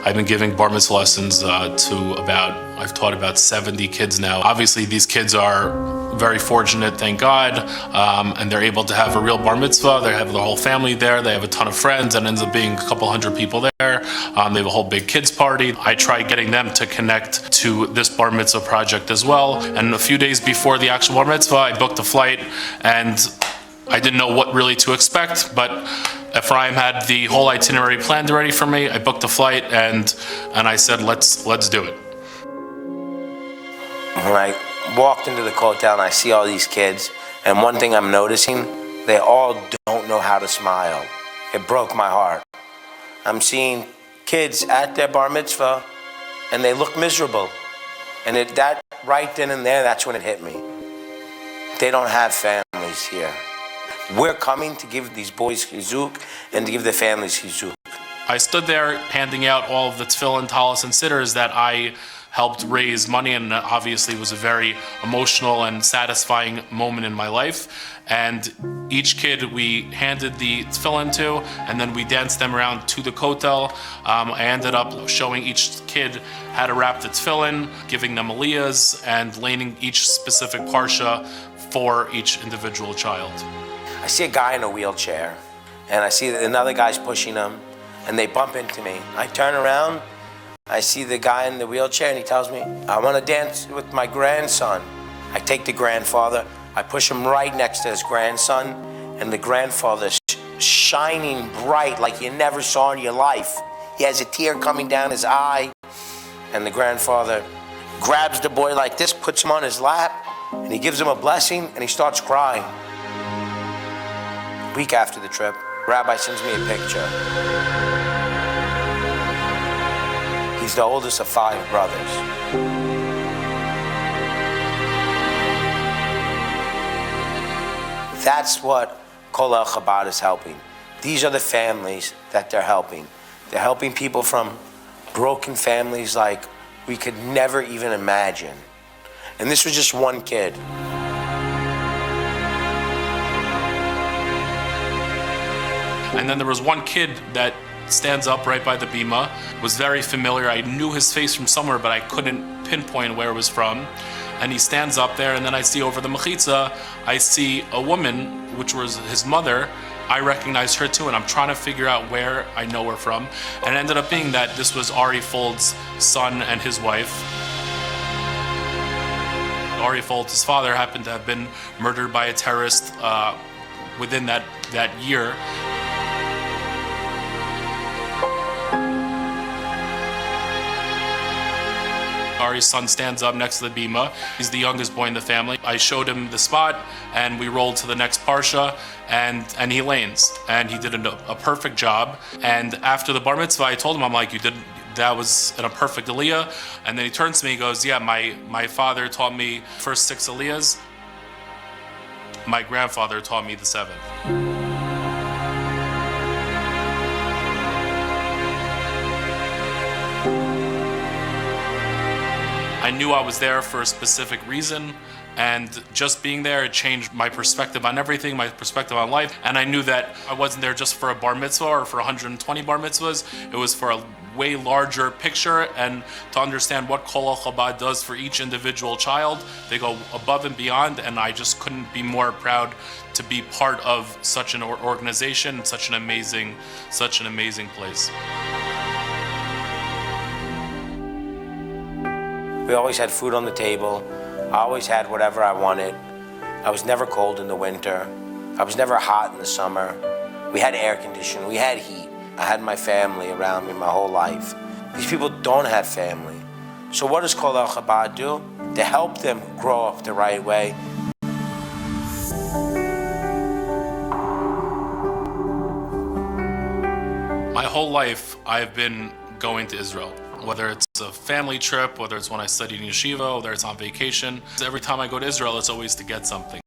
I've been giving bar mitzvah lessons I've taught about 70 kids now. Obviously, these kids are very fortunate, thank God, and they're able to have a real bar mitzvah. They have the whole family there. They have a ton of friends, and ends up being a couple hundred people there. They have a whole big kids party. I try getting them to connect to this bar mitzvah project as well. And a few days before the actual bar mitzvah, I booked a flight, and I didn't know what really to expect, but Ephraim had the whole itinerary planned already for me. I booked a flight, and I said, let's do it. When I walked into the hotel and I see all these kids, and one thing I'm noticing, they all don't know how to smile. It broke my heart. I'm seeing kids at their bar mitzvah, and they look miserable. And that right then and there, that's when it hit me. They don't have families here. We're coming to give these boys chizuk and to give their families chizuk. I stood there handing out all of the tefillin, talis, and sitters that I helped raise money, and obviously it was a very emotional and satisfying moment in my life. And each kid we handed the tefillin to, and then we danced them around to the kotel. I ended up showing each kid how to wrap the tefillin, giving them aliyahs, and laning each specific parsha for each individual child. I see a guy in a wheelchair, and I see that another guy's pushing him, and they bump into me. I turn around, I see the guy in the wheelchair, and he tells me, I want to dance with my grandson. I take the grandfather, I push him right next to his grandson, and the grandfather's shining bright like you never saw in your life. He has a tear coming down his eye, and the grandfather grabs the boy like this, puts him on his lap, and he gives him a blessing, and he starts crying. A week after the trip, Rabbi sends me a picture. He's the oldest of 5 brothers. That's what Colel Chabad is helping. These are the families that they're helping. They're helping people from broken families like we could never even imagine. And this was just one kid. And then there was one kid that stands up right by the bima, was very familiar. I knew his face from somewhere, but I couldn't pinpoint where it was from. And he stands up there, and then I see over the mechitza, I see a woman, which was his mother. I recognized her too, and I'm trying to figure out where I know her from. And it ended up being that this was Ari Fold's son and his wife. Ari Fold, his father, happened to have been murdered by a terrorist within that year. Ari's son stands up next to the bima. He's the youngest boy in the family. I showed him the spot, and we rolled to the next parsha, and he lanes, and he did a perfect job. And after the bar mitzvah, I told him, I'm like, that was a perfect aliyah. And then he turns to me, he goes, yeah, my father taught me first 6 aliyahs. My grandfather taught me the 7th. I knew I was there for a specific reason, and just being there, it changed my perspective on everything, my perspective on life. And I knew that I wasn't there just for a bar mitzvah or for 120 bar mitzvahs. It was for a way larger picture, and to understand what Colel Chabad does for each individual child. They go above and beyond, and I just couldn't be more proud to be part of such an organization, such an amazing place. We always had food on the table. I always had whatever I wanted. I was never cold in the winter. I was never hot in the summer. We had air conditioning, we had heat. I had my family around me my whole life. These people don't have family. So what does Colel Chabad do? To help them grow up the right way. My whole life, I've been going to Israel. Whether it's a family trip, whether it's when I studied in yeshiva, whether it's on vacation. Every time I go to Israel, it's always to get something.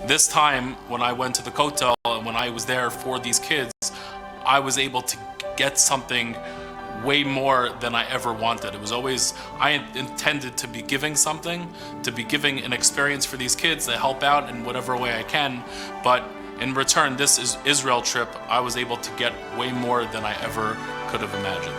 This time, when I went to the Kotel, and when I was there for these kids, I was able to get something way more than I ever wanted. It was always, I intended to be giving something, to be giving an experience for these kids to help out in whatever way I can, but in return, this is Israel trip, I was able to get way more than I ever could have imagined.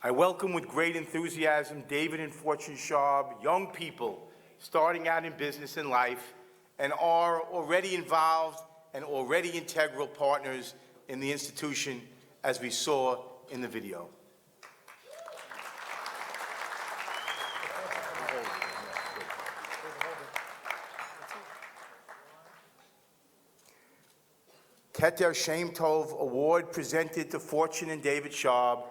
I welcome with great enthusiasm David and Fortune Sharp, young people starting out in business and life and are already involved and already integral partners in the institution, as we saw in the video. Keter Shem Tov Award presented to Fortune and David Sharp.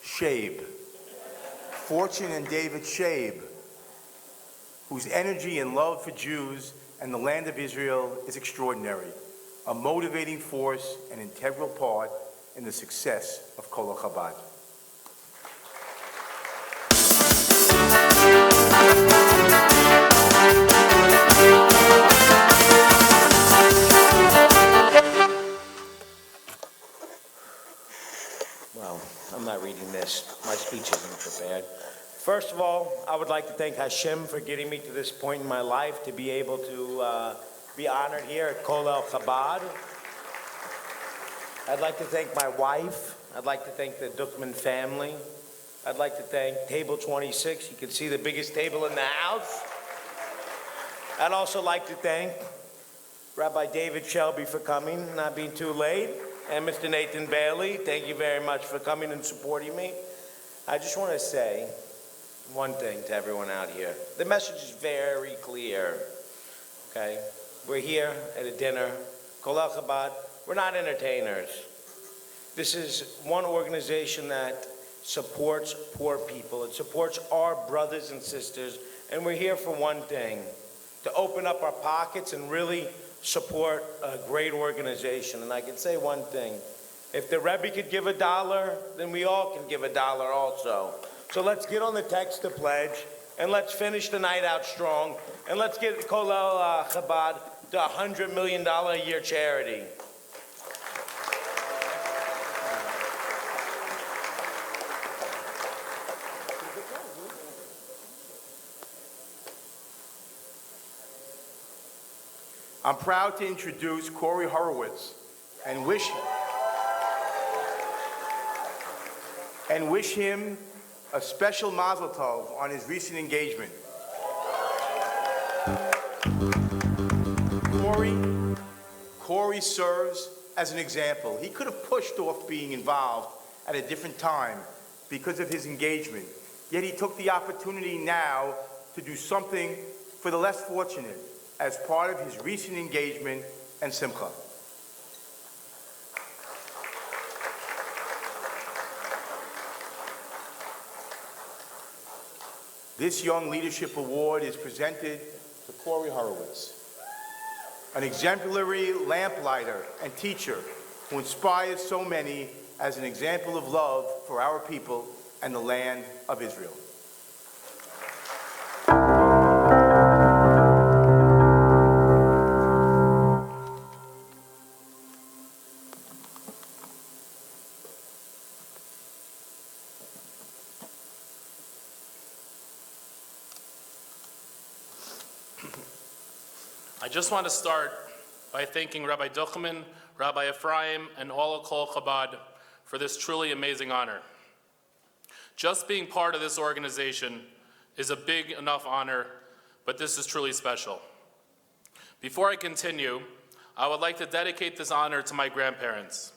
Shabe. Fortune and David Shabe, whose energy and love for Jews and the land of Israel is extraordinary, a motivating force and integral part in the success of Colel Chabad. Well, I'm not reading this. My speech isn't prepared. First of all, I would like to thank Hashem for getting me to this point in my life to be able to be honored here at Colel Chabad. I'd like to thank my wife. I'd like to thank the Duckman family. I'd like to thank Table 26. You can see the biggest table in the house. I'd also like to thank Rabbi David Shelby for coming, not being too late. And Mr. Nathan Bailey, thank you very much for coming and supporting me. I just want to say one thing to everyone out here. The message is very clear, okay? We're here at a dinner, Colel Chabad. We're not entertainers. This is one organization that supports poor people. It supports our brothers and sisters. And we're here for one thing, to open up our pockets and really support a great organization. And I can say one thing, if the Rebbe could give $1, then we all can give $1 also. So let's get on the text to pledge, and let's finish the night out strong, and let's get Colel Chabad to $100 million a year charity. I'm proud to introduce Corey Horowitz and wish him a special mazel tov on his recent engagement. Corey Corey serves as an example. He could have pushed off being involved at a different time because of his engagement. Yet he took the opportunity now to do something for the less fortunate as part of his recent engagement and simcha. This Young Leadership Award is presented to Corey Horowitz, an exemplary lamplighter and teacher who inspires so many as an example of love for our people and the land of Israel. I just want to start by thanking Rabbi Duchman, Rabbi Ephraim, and all of Colel Chabad for this truly amazing honor. Just being part of this organization is a big enough honor, but this is truly special. Before I continue, I would like to dedicate this honor to my grandparents.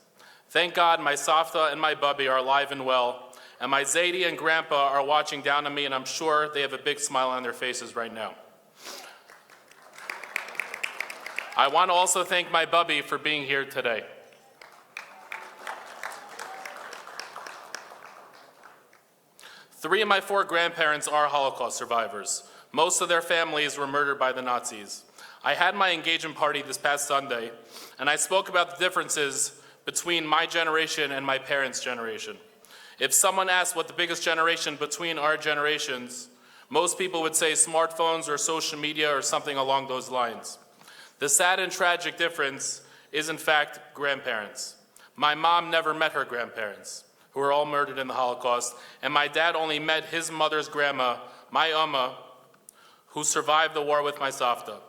Thank God my Savta and my Bubby are alive and well, and my Zaidi and Grandpa are watching down on me, and I'm sure they have a big smile on their faces right now. I want to also thank my Bubby for being here today. Three of my four grandparents are Holocaust survivors. Most of their families were murdered by the Nazis. I had my engagement party this past Sunday, and I spoke about the differences between my generation and my parents' generation. If someone asked what the biggest generation between our generations, most people would say smartphones or social media or something along those lines. The sad and tragic difference is, in fact, grandparents. My mom never met her grandparents, who were all murdered in the Holocaust, and my dad only met his mother's grandma, my Amma, who survived the war with my Savta.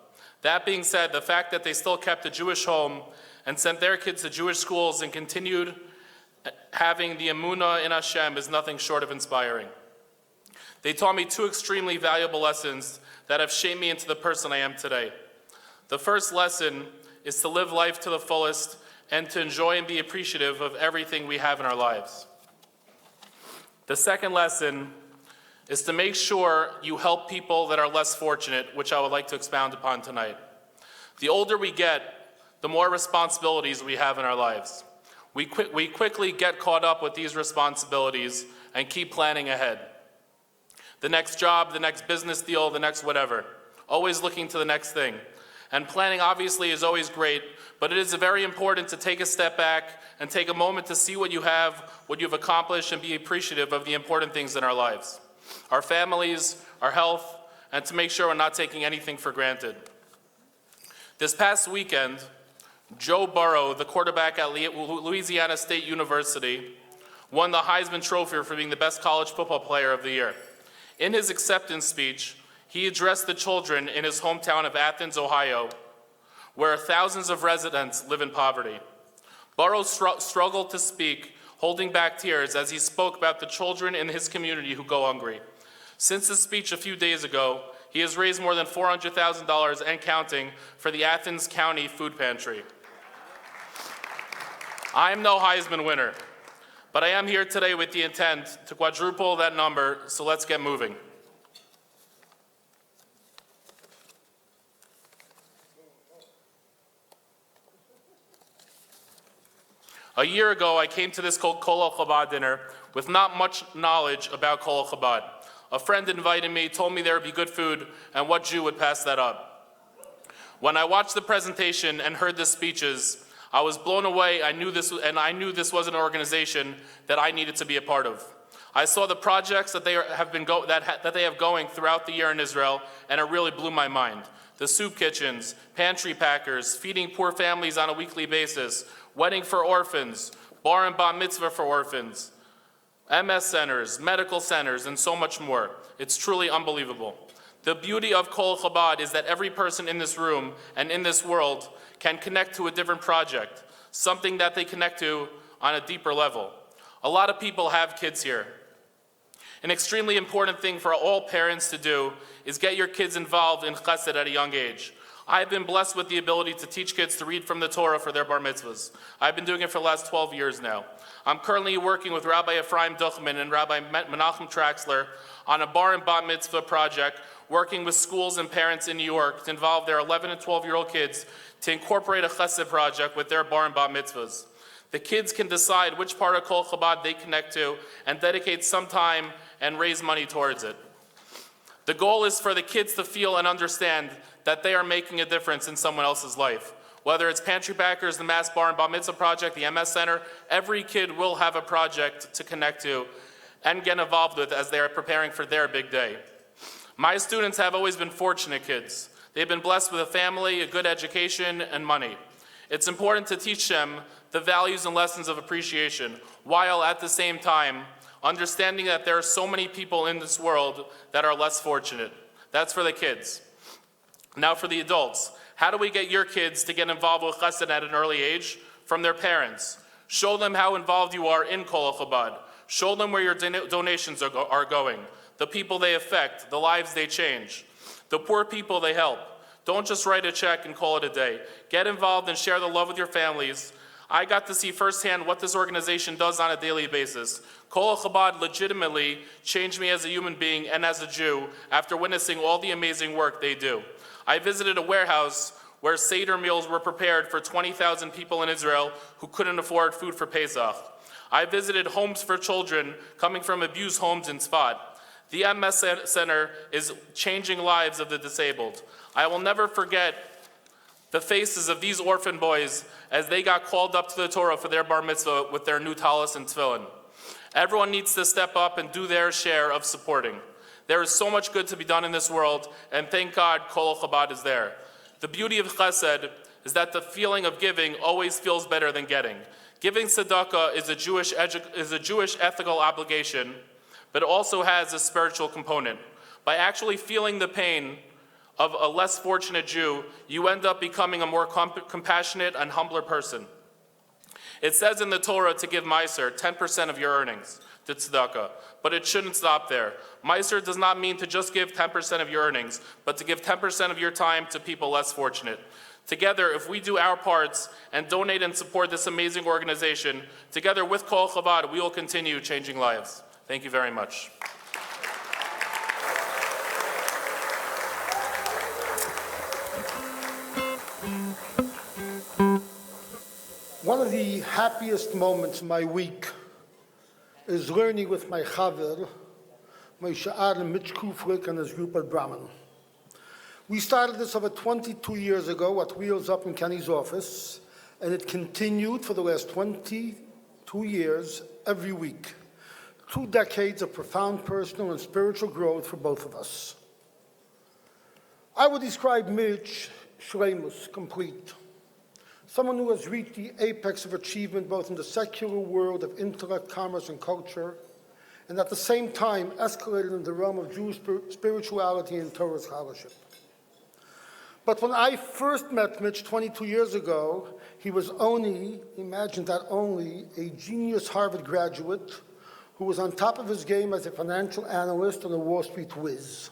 That being said, the fact that they still kept a Jewish home and sent their kids to Jewish schools and continued having the emunah in Hashem is nothing short of inspiring. They taught me two extremely valuable lessons that have shaped me into the person I am today. The first lesson is to live life to the fullest and to enjoy and be appreciative of everything we have in our lives. The second lesson is to make sure you help people that are less fortunate, which I would like to expound upon tonight. The older we get, the more responsibilities we have in our lives. We quickly get caught up with these responsibilities and keep planning ahead. The next job, the next business deal, the next whatever. Always looking to the next thing. And planning obviously is always great, but it is very important to take a step back and take a moment to see what you have, what you've accomplished, and be appreciative of the important things in our lives. Our families, our health, and to make sure we're not taking anything for granted. This past weekend, Joe Burrow, the quarterback at Louisiana State University, won the Heisman Trophy for being the best college football player of the year. In his acceptance speech, he addressed the children in his hometown of Athens, Ohio, where thousands of residents live in poverty. Burrow struggled to speak, holding back tears as he spoke about the children in his community who go hungry. Since his speech a few days ago, he has raised more than $400,000 and counting for the Athens County Food Pantry. I am no Heisman winner, but I am here today with the intent to quadruple that number, so let's get moving. A year ago, I came to this Colel Chabad dinner with not much knowledge about Colel Chabad. A friend invited me, told me there would be good food, and what Jew would pass that up? When I watched the presentation and heard the speeches, I was blown away. I knew this was an organization that I needed to be a part of. I saw the projects that they have going throughout the year in Israel, and it really blew my mind. The soup kitchens, pantry packers, feeding poor families on a weekly basis, wedding for orphans, bar and bat mitzvah for orphans, MS centers, medical centers, and so much more. It's truly unbelievable. The beauty of Colel Chabad is that every person in this room and in this world can connect to a different project, something that they connect to on a deeper level. A lot of people have kids here. An extremely important thing for all parents to do is get your kids involved in chesed at a young age. I've been blessed with the ability to teach kids to read from the Torah for their bar mitzvahs. I've been doing it for the last 12 years now. I'm currently working with Rabbi Ephraim Duchman and Rabbi Menachem Traxler on a bar and bat mitzvah project, working with schools and parents in New York to involve their 11 and 12-year-old kids to incorporate a chesed project with their bar and bat mitzvahs. The kids can decide which part of Colel Chabad they connect to and dedicate some time and raise money towards it. The goal is for the kids to feel and understand that they are making a difference in someone else's life. Whether it's Pantry Packers, the Mass Bar and Bat Mitzvah Project, the MS Center, every kid will have a project to connect to and get involved with as they are preparing for their big day. My students have always been fortunate kids. They've been blessed with a family, a good education, and money. It's important to teach them the values and lessons of appreciation, while at the same time understanding that there are so many people in this world that are less fortunate. That's for the kids. Now for the adults, how do we get your kids to get involved with chesed at an early age? From their parents. Show them how involved you are in Colel Chabad. Show them where your donations are going, the people they affect, the lives they change, the poor people they help. Don't just write a check and call it a day. Get involved and share the love with your families. I got to see firsthand what this organization does on a daily basis. Colel Chabad legitimately changed me as a human being and as a Jew after witnessing all the amazing work they do. I visited a warehouse where Seder meals were prepared for 20,000 people in Israel who couldn't afford food for Pesach. I visited homes for children coming from abused homes in Tzfat. The MS Center is changing lives of the disabled. I will never forget the faces of these orphan boys as they got called up to the Torah for their bar mitzvah with their new talis and tefillin. Everyone needs to step up and do their share of supporting. There is so much good to be done in this world, and thank God Colel Chabad is there. The beauty of chesed is that the feeling of giving always feels better than getting. Giving tzedakah is a Jewish ethical obligation, but it also has a spiritual component. By actually feeling the pain of a less fortunate Jew, you end up becoming a more compassionate and humbler person. It says in the Torah to give Meiser 10% of your earnings to tzedakah, but it shouldn't stop there. Meiser does not mean to just give 10% of your earnings, but to give 10% of your time to people less fortunate. Together, if we do our parts and donate and support this amazing organization, together with Colel Chabad, we will continue changing lives. Thank you very much. One of the happiest moments of my week is learning with my chaver, Moshe Aaron Mitch Kuflik and his group at Brahman. We started this over 22 years ago at Wheels Up in Kenny's office, and it continued for the last 22 years every week. 2 decades of profound personal and spiritual growth for both of us. I would describe Mitch Shleimus, complete. Someone who has reached the apex of achievement both in the secular world of intellect, commerce, and culture, and at the same time escalated in the realm of Jewish spirituality and Torah scholarship. But when I first met Mitch 22 years ago, he was only, imagine that, only a genius Harvard graduate who was on top of his game as a financial analyst and a Wall Street whiz.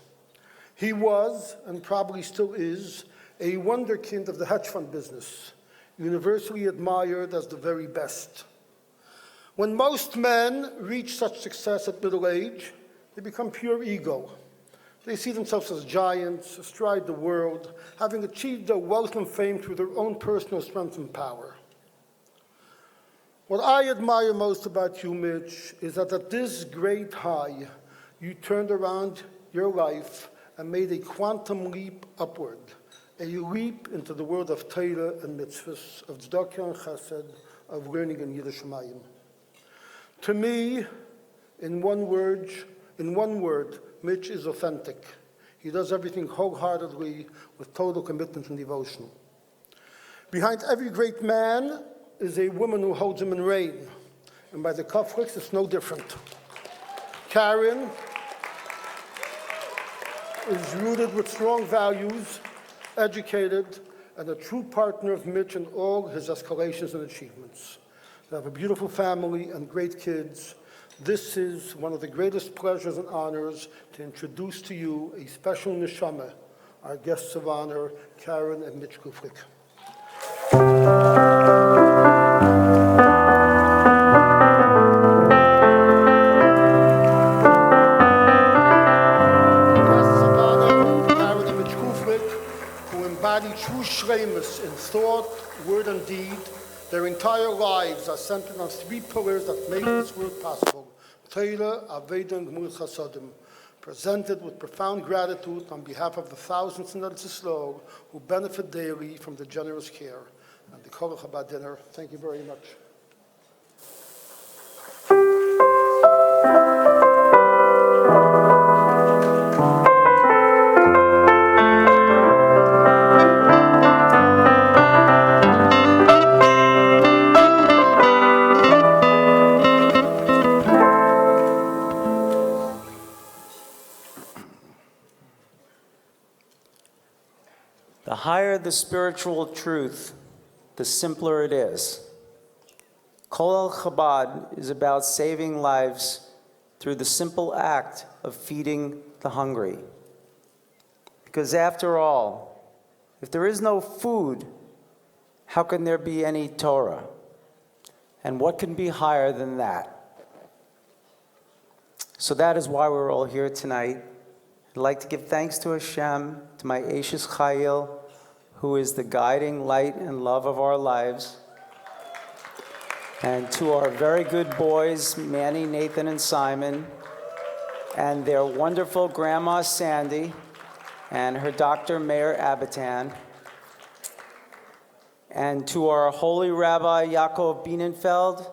He was, and probably still is, a wonderkind of the hedge fund business, universally admired as the very best. When most men reach such success at middle age, they become pure ego. They see themselves as giants, astride the world, having achieved their wealth and fame through their own personal strength and power. What I admire most about you, Mitch, is that at this great high, you turned around your life and made a quantum leap upward, a leap into the world of Torah and mitzvahs, of tzedakah and chesed, of learning in Yiddish Shemayim. To me, in one word, Mitch is authentic. He does everything wholeheartedly with total commitment and devotion. Behind every great man is a woman who holds him in rein. And by the Kafliks, it's no different. Karen is rooted with strong values, educated, and a true partner of Mitch in all his escalations and achievements. They have a beautiful family and great kids. This is one of the greatest pleasures and honors to introduce to you a special neshama our guests of honor, Karen and Mitch Kuflik. Guests of honor, Karen and Mitch Kuflik, who embody true shleimus in thought, word, and deed. Their entire lives are centered on three pillars that make this work possible: Torah, Aveda, and Gmul Chasadim, presented with profound gratitude on behalf of the thousands in Eretz Yisrael who benefit daily from the generous care. And the Colel Chabad dinner, thank you very much. The higher the spiritual truth, the simpler it is. Colel Chabad is about saving lives through the simple act of feeding the hungry. Because after all, if there is no food, how can there be any Torah? And what can be higher than that? So that is why we're all here tonight. I'd like to give thanks to Hashem, to my Ashes Chayil, who is the guiding light and love of our lives, and to our very good boys, Manny, Nathan, and Simon, and their wonderful grandma, Sandy, and her Dr. Meir Abitan, and to our holy Rabbi Yaakov Bienenfeld,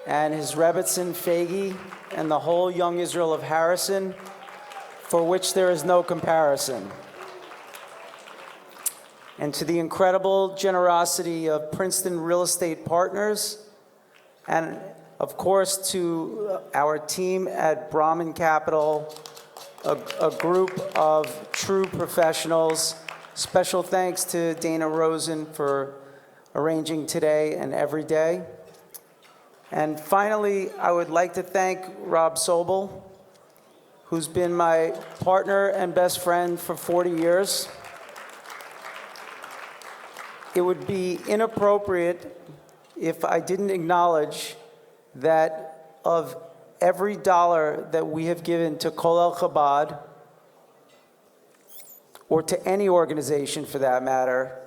and his Rebbetzin Fegi, and the whole young Israel of Harrison, for which there is no comparison. And to the incredible generosity of Princeton Real Estate Partners, and of course to our team at Brahman Capital, a group of true professionals. Special thanks to Dana Rosen for arranging today and every day. And finally, I would like to thank Rob Sobel, who's been my partner and best friend for 40 years. It would be inappropriate if I didn't acknowledge that of every dollar that we have given to Colel Chabad, or to any organization for that matter,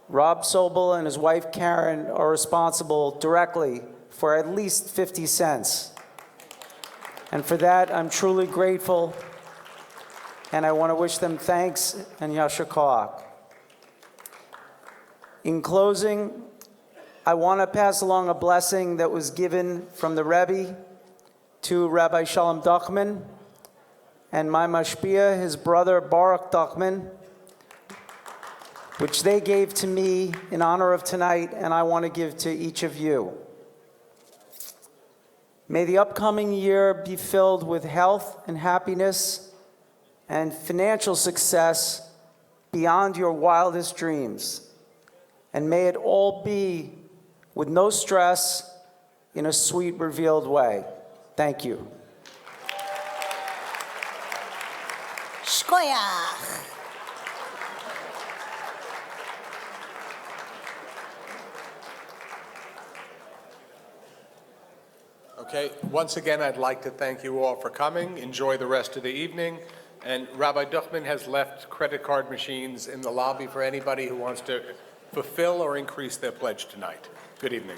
Rob Sobel and his wife Karen are responsible directly for at least 50 cents. And for that, I'm truly grateful, and I want to wish them thanks and Yasher Koach. In closing, I want to pass along a blessing that was given from the Rebbe to Rabbi Shalom Duchman and my mashpia, his brother Baruch Duchman, which they gave to me in honor of tonight, and I want to give to each of you. May the upcoming year be filled with health and happiness and financial success beyond your wildest dreams. And may it all be with no stress, in a sweet, revealed way. Thank you. Shkoyach. Okay, once again, I'd like to thank you all for coming. Enjoy the rest of the evening. And Rabbi Duchman has left credit card machines in the lobby for anybody who wants to fulfill or increase their pledge tonight. Good evening.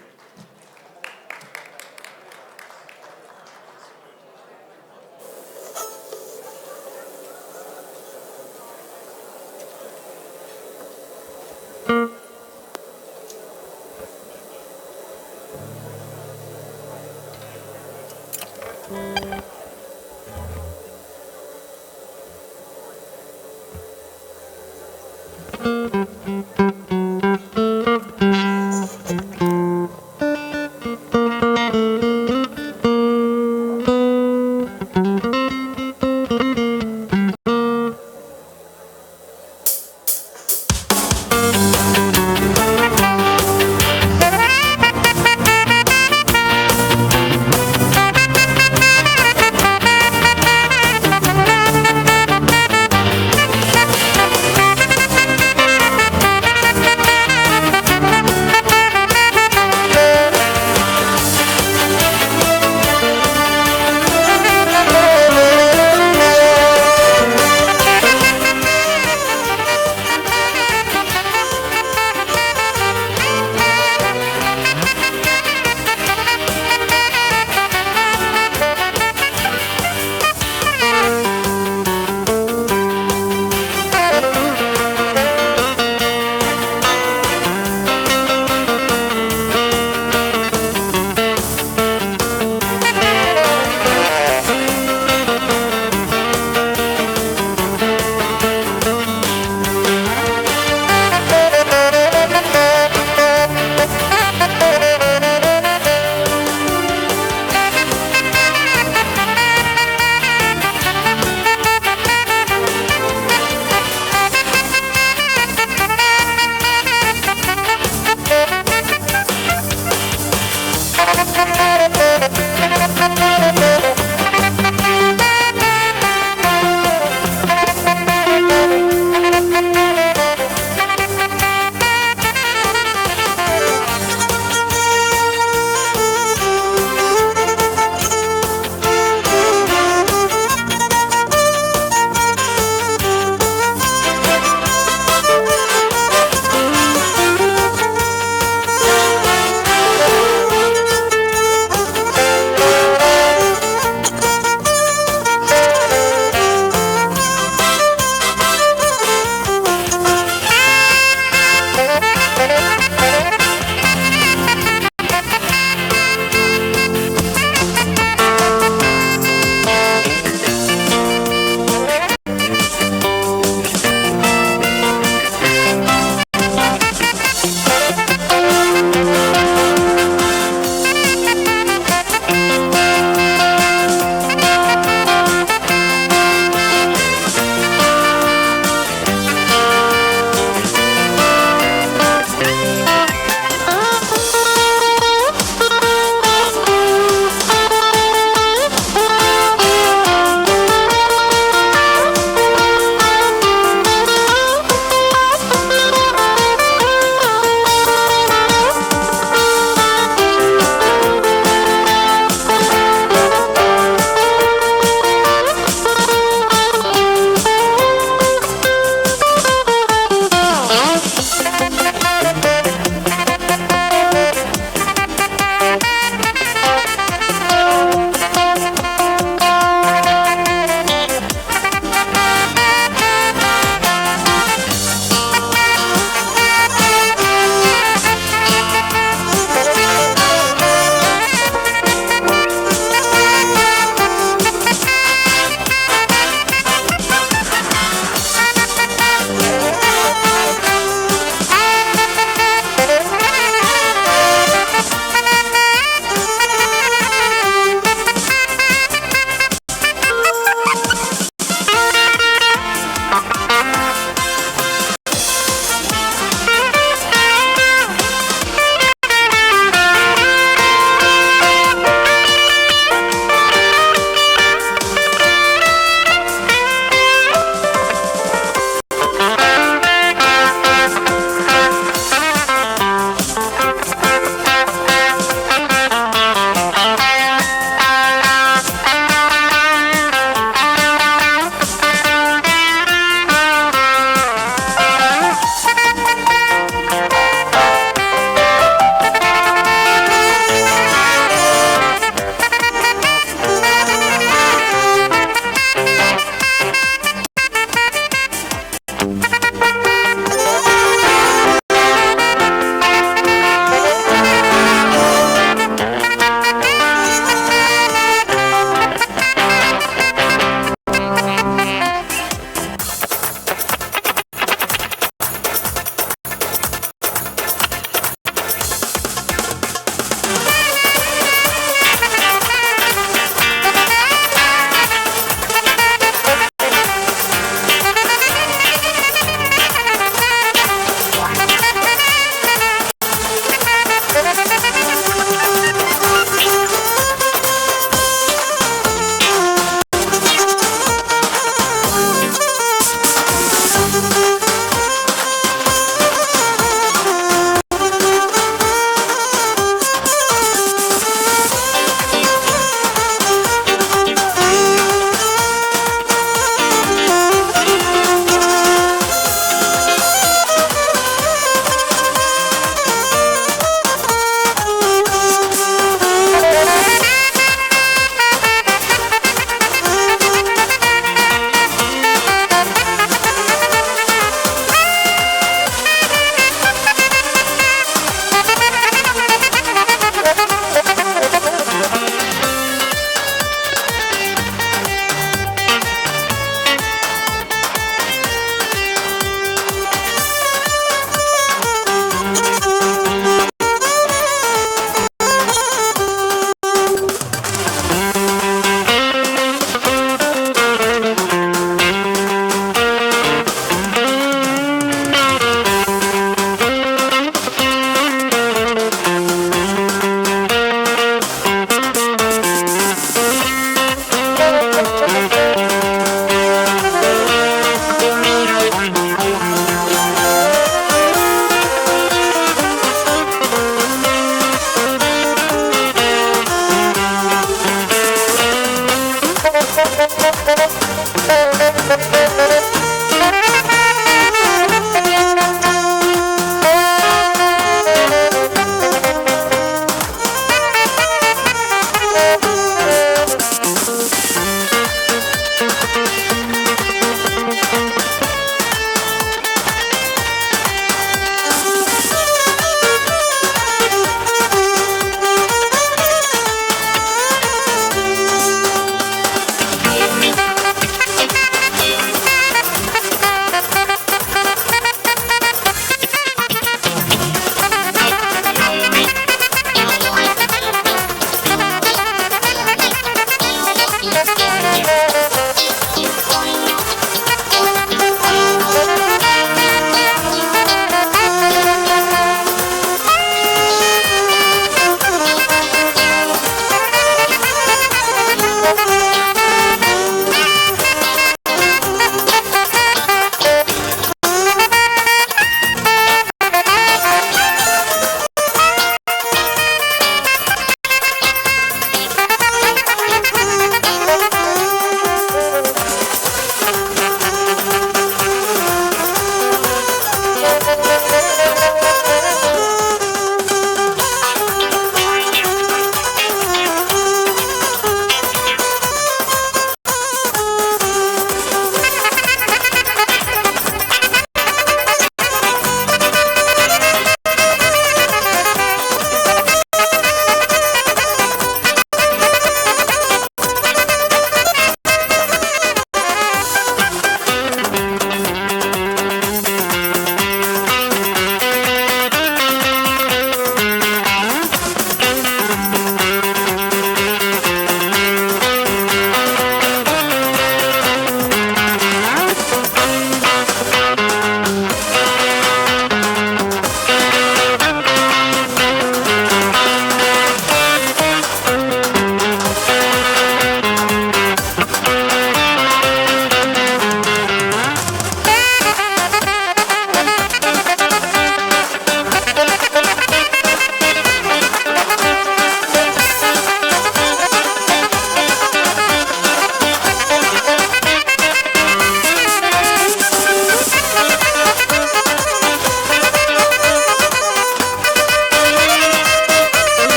Thank you.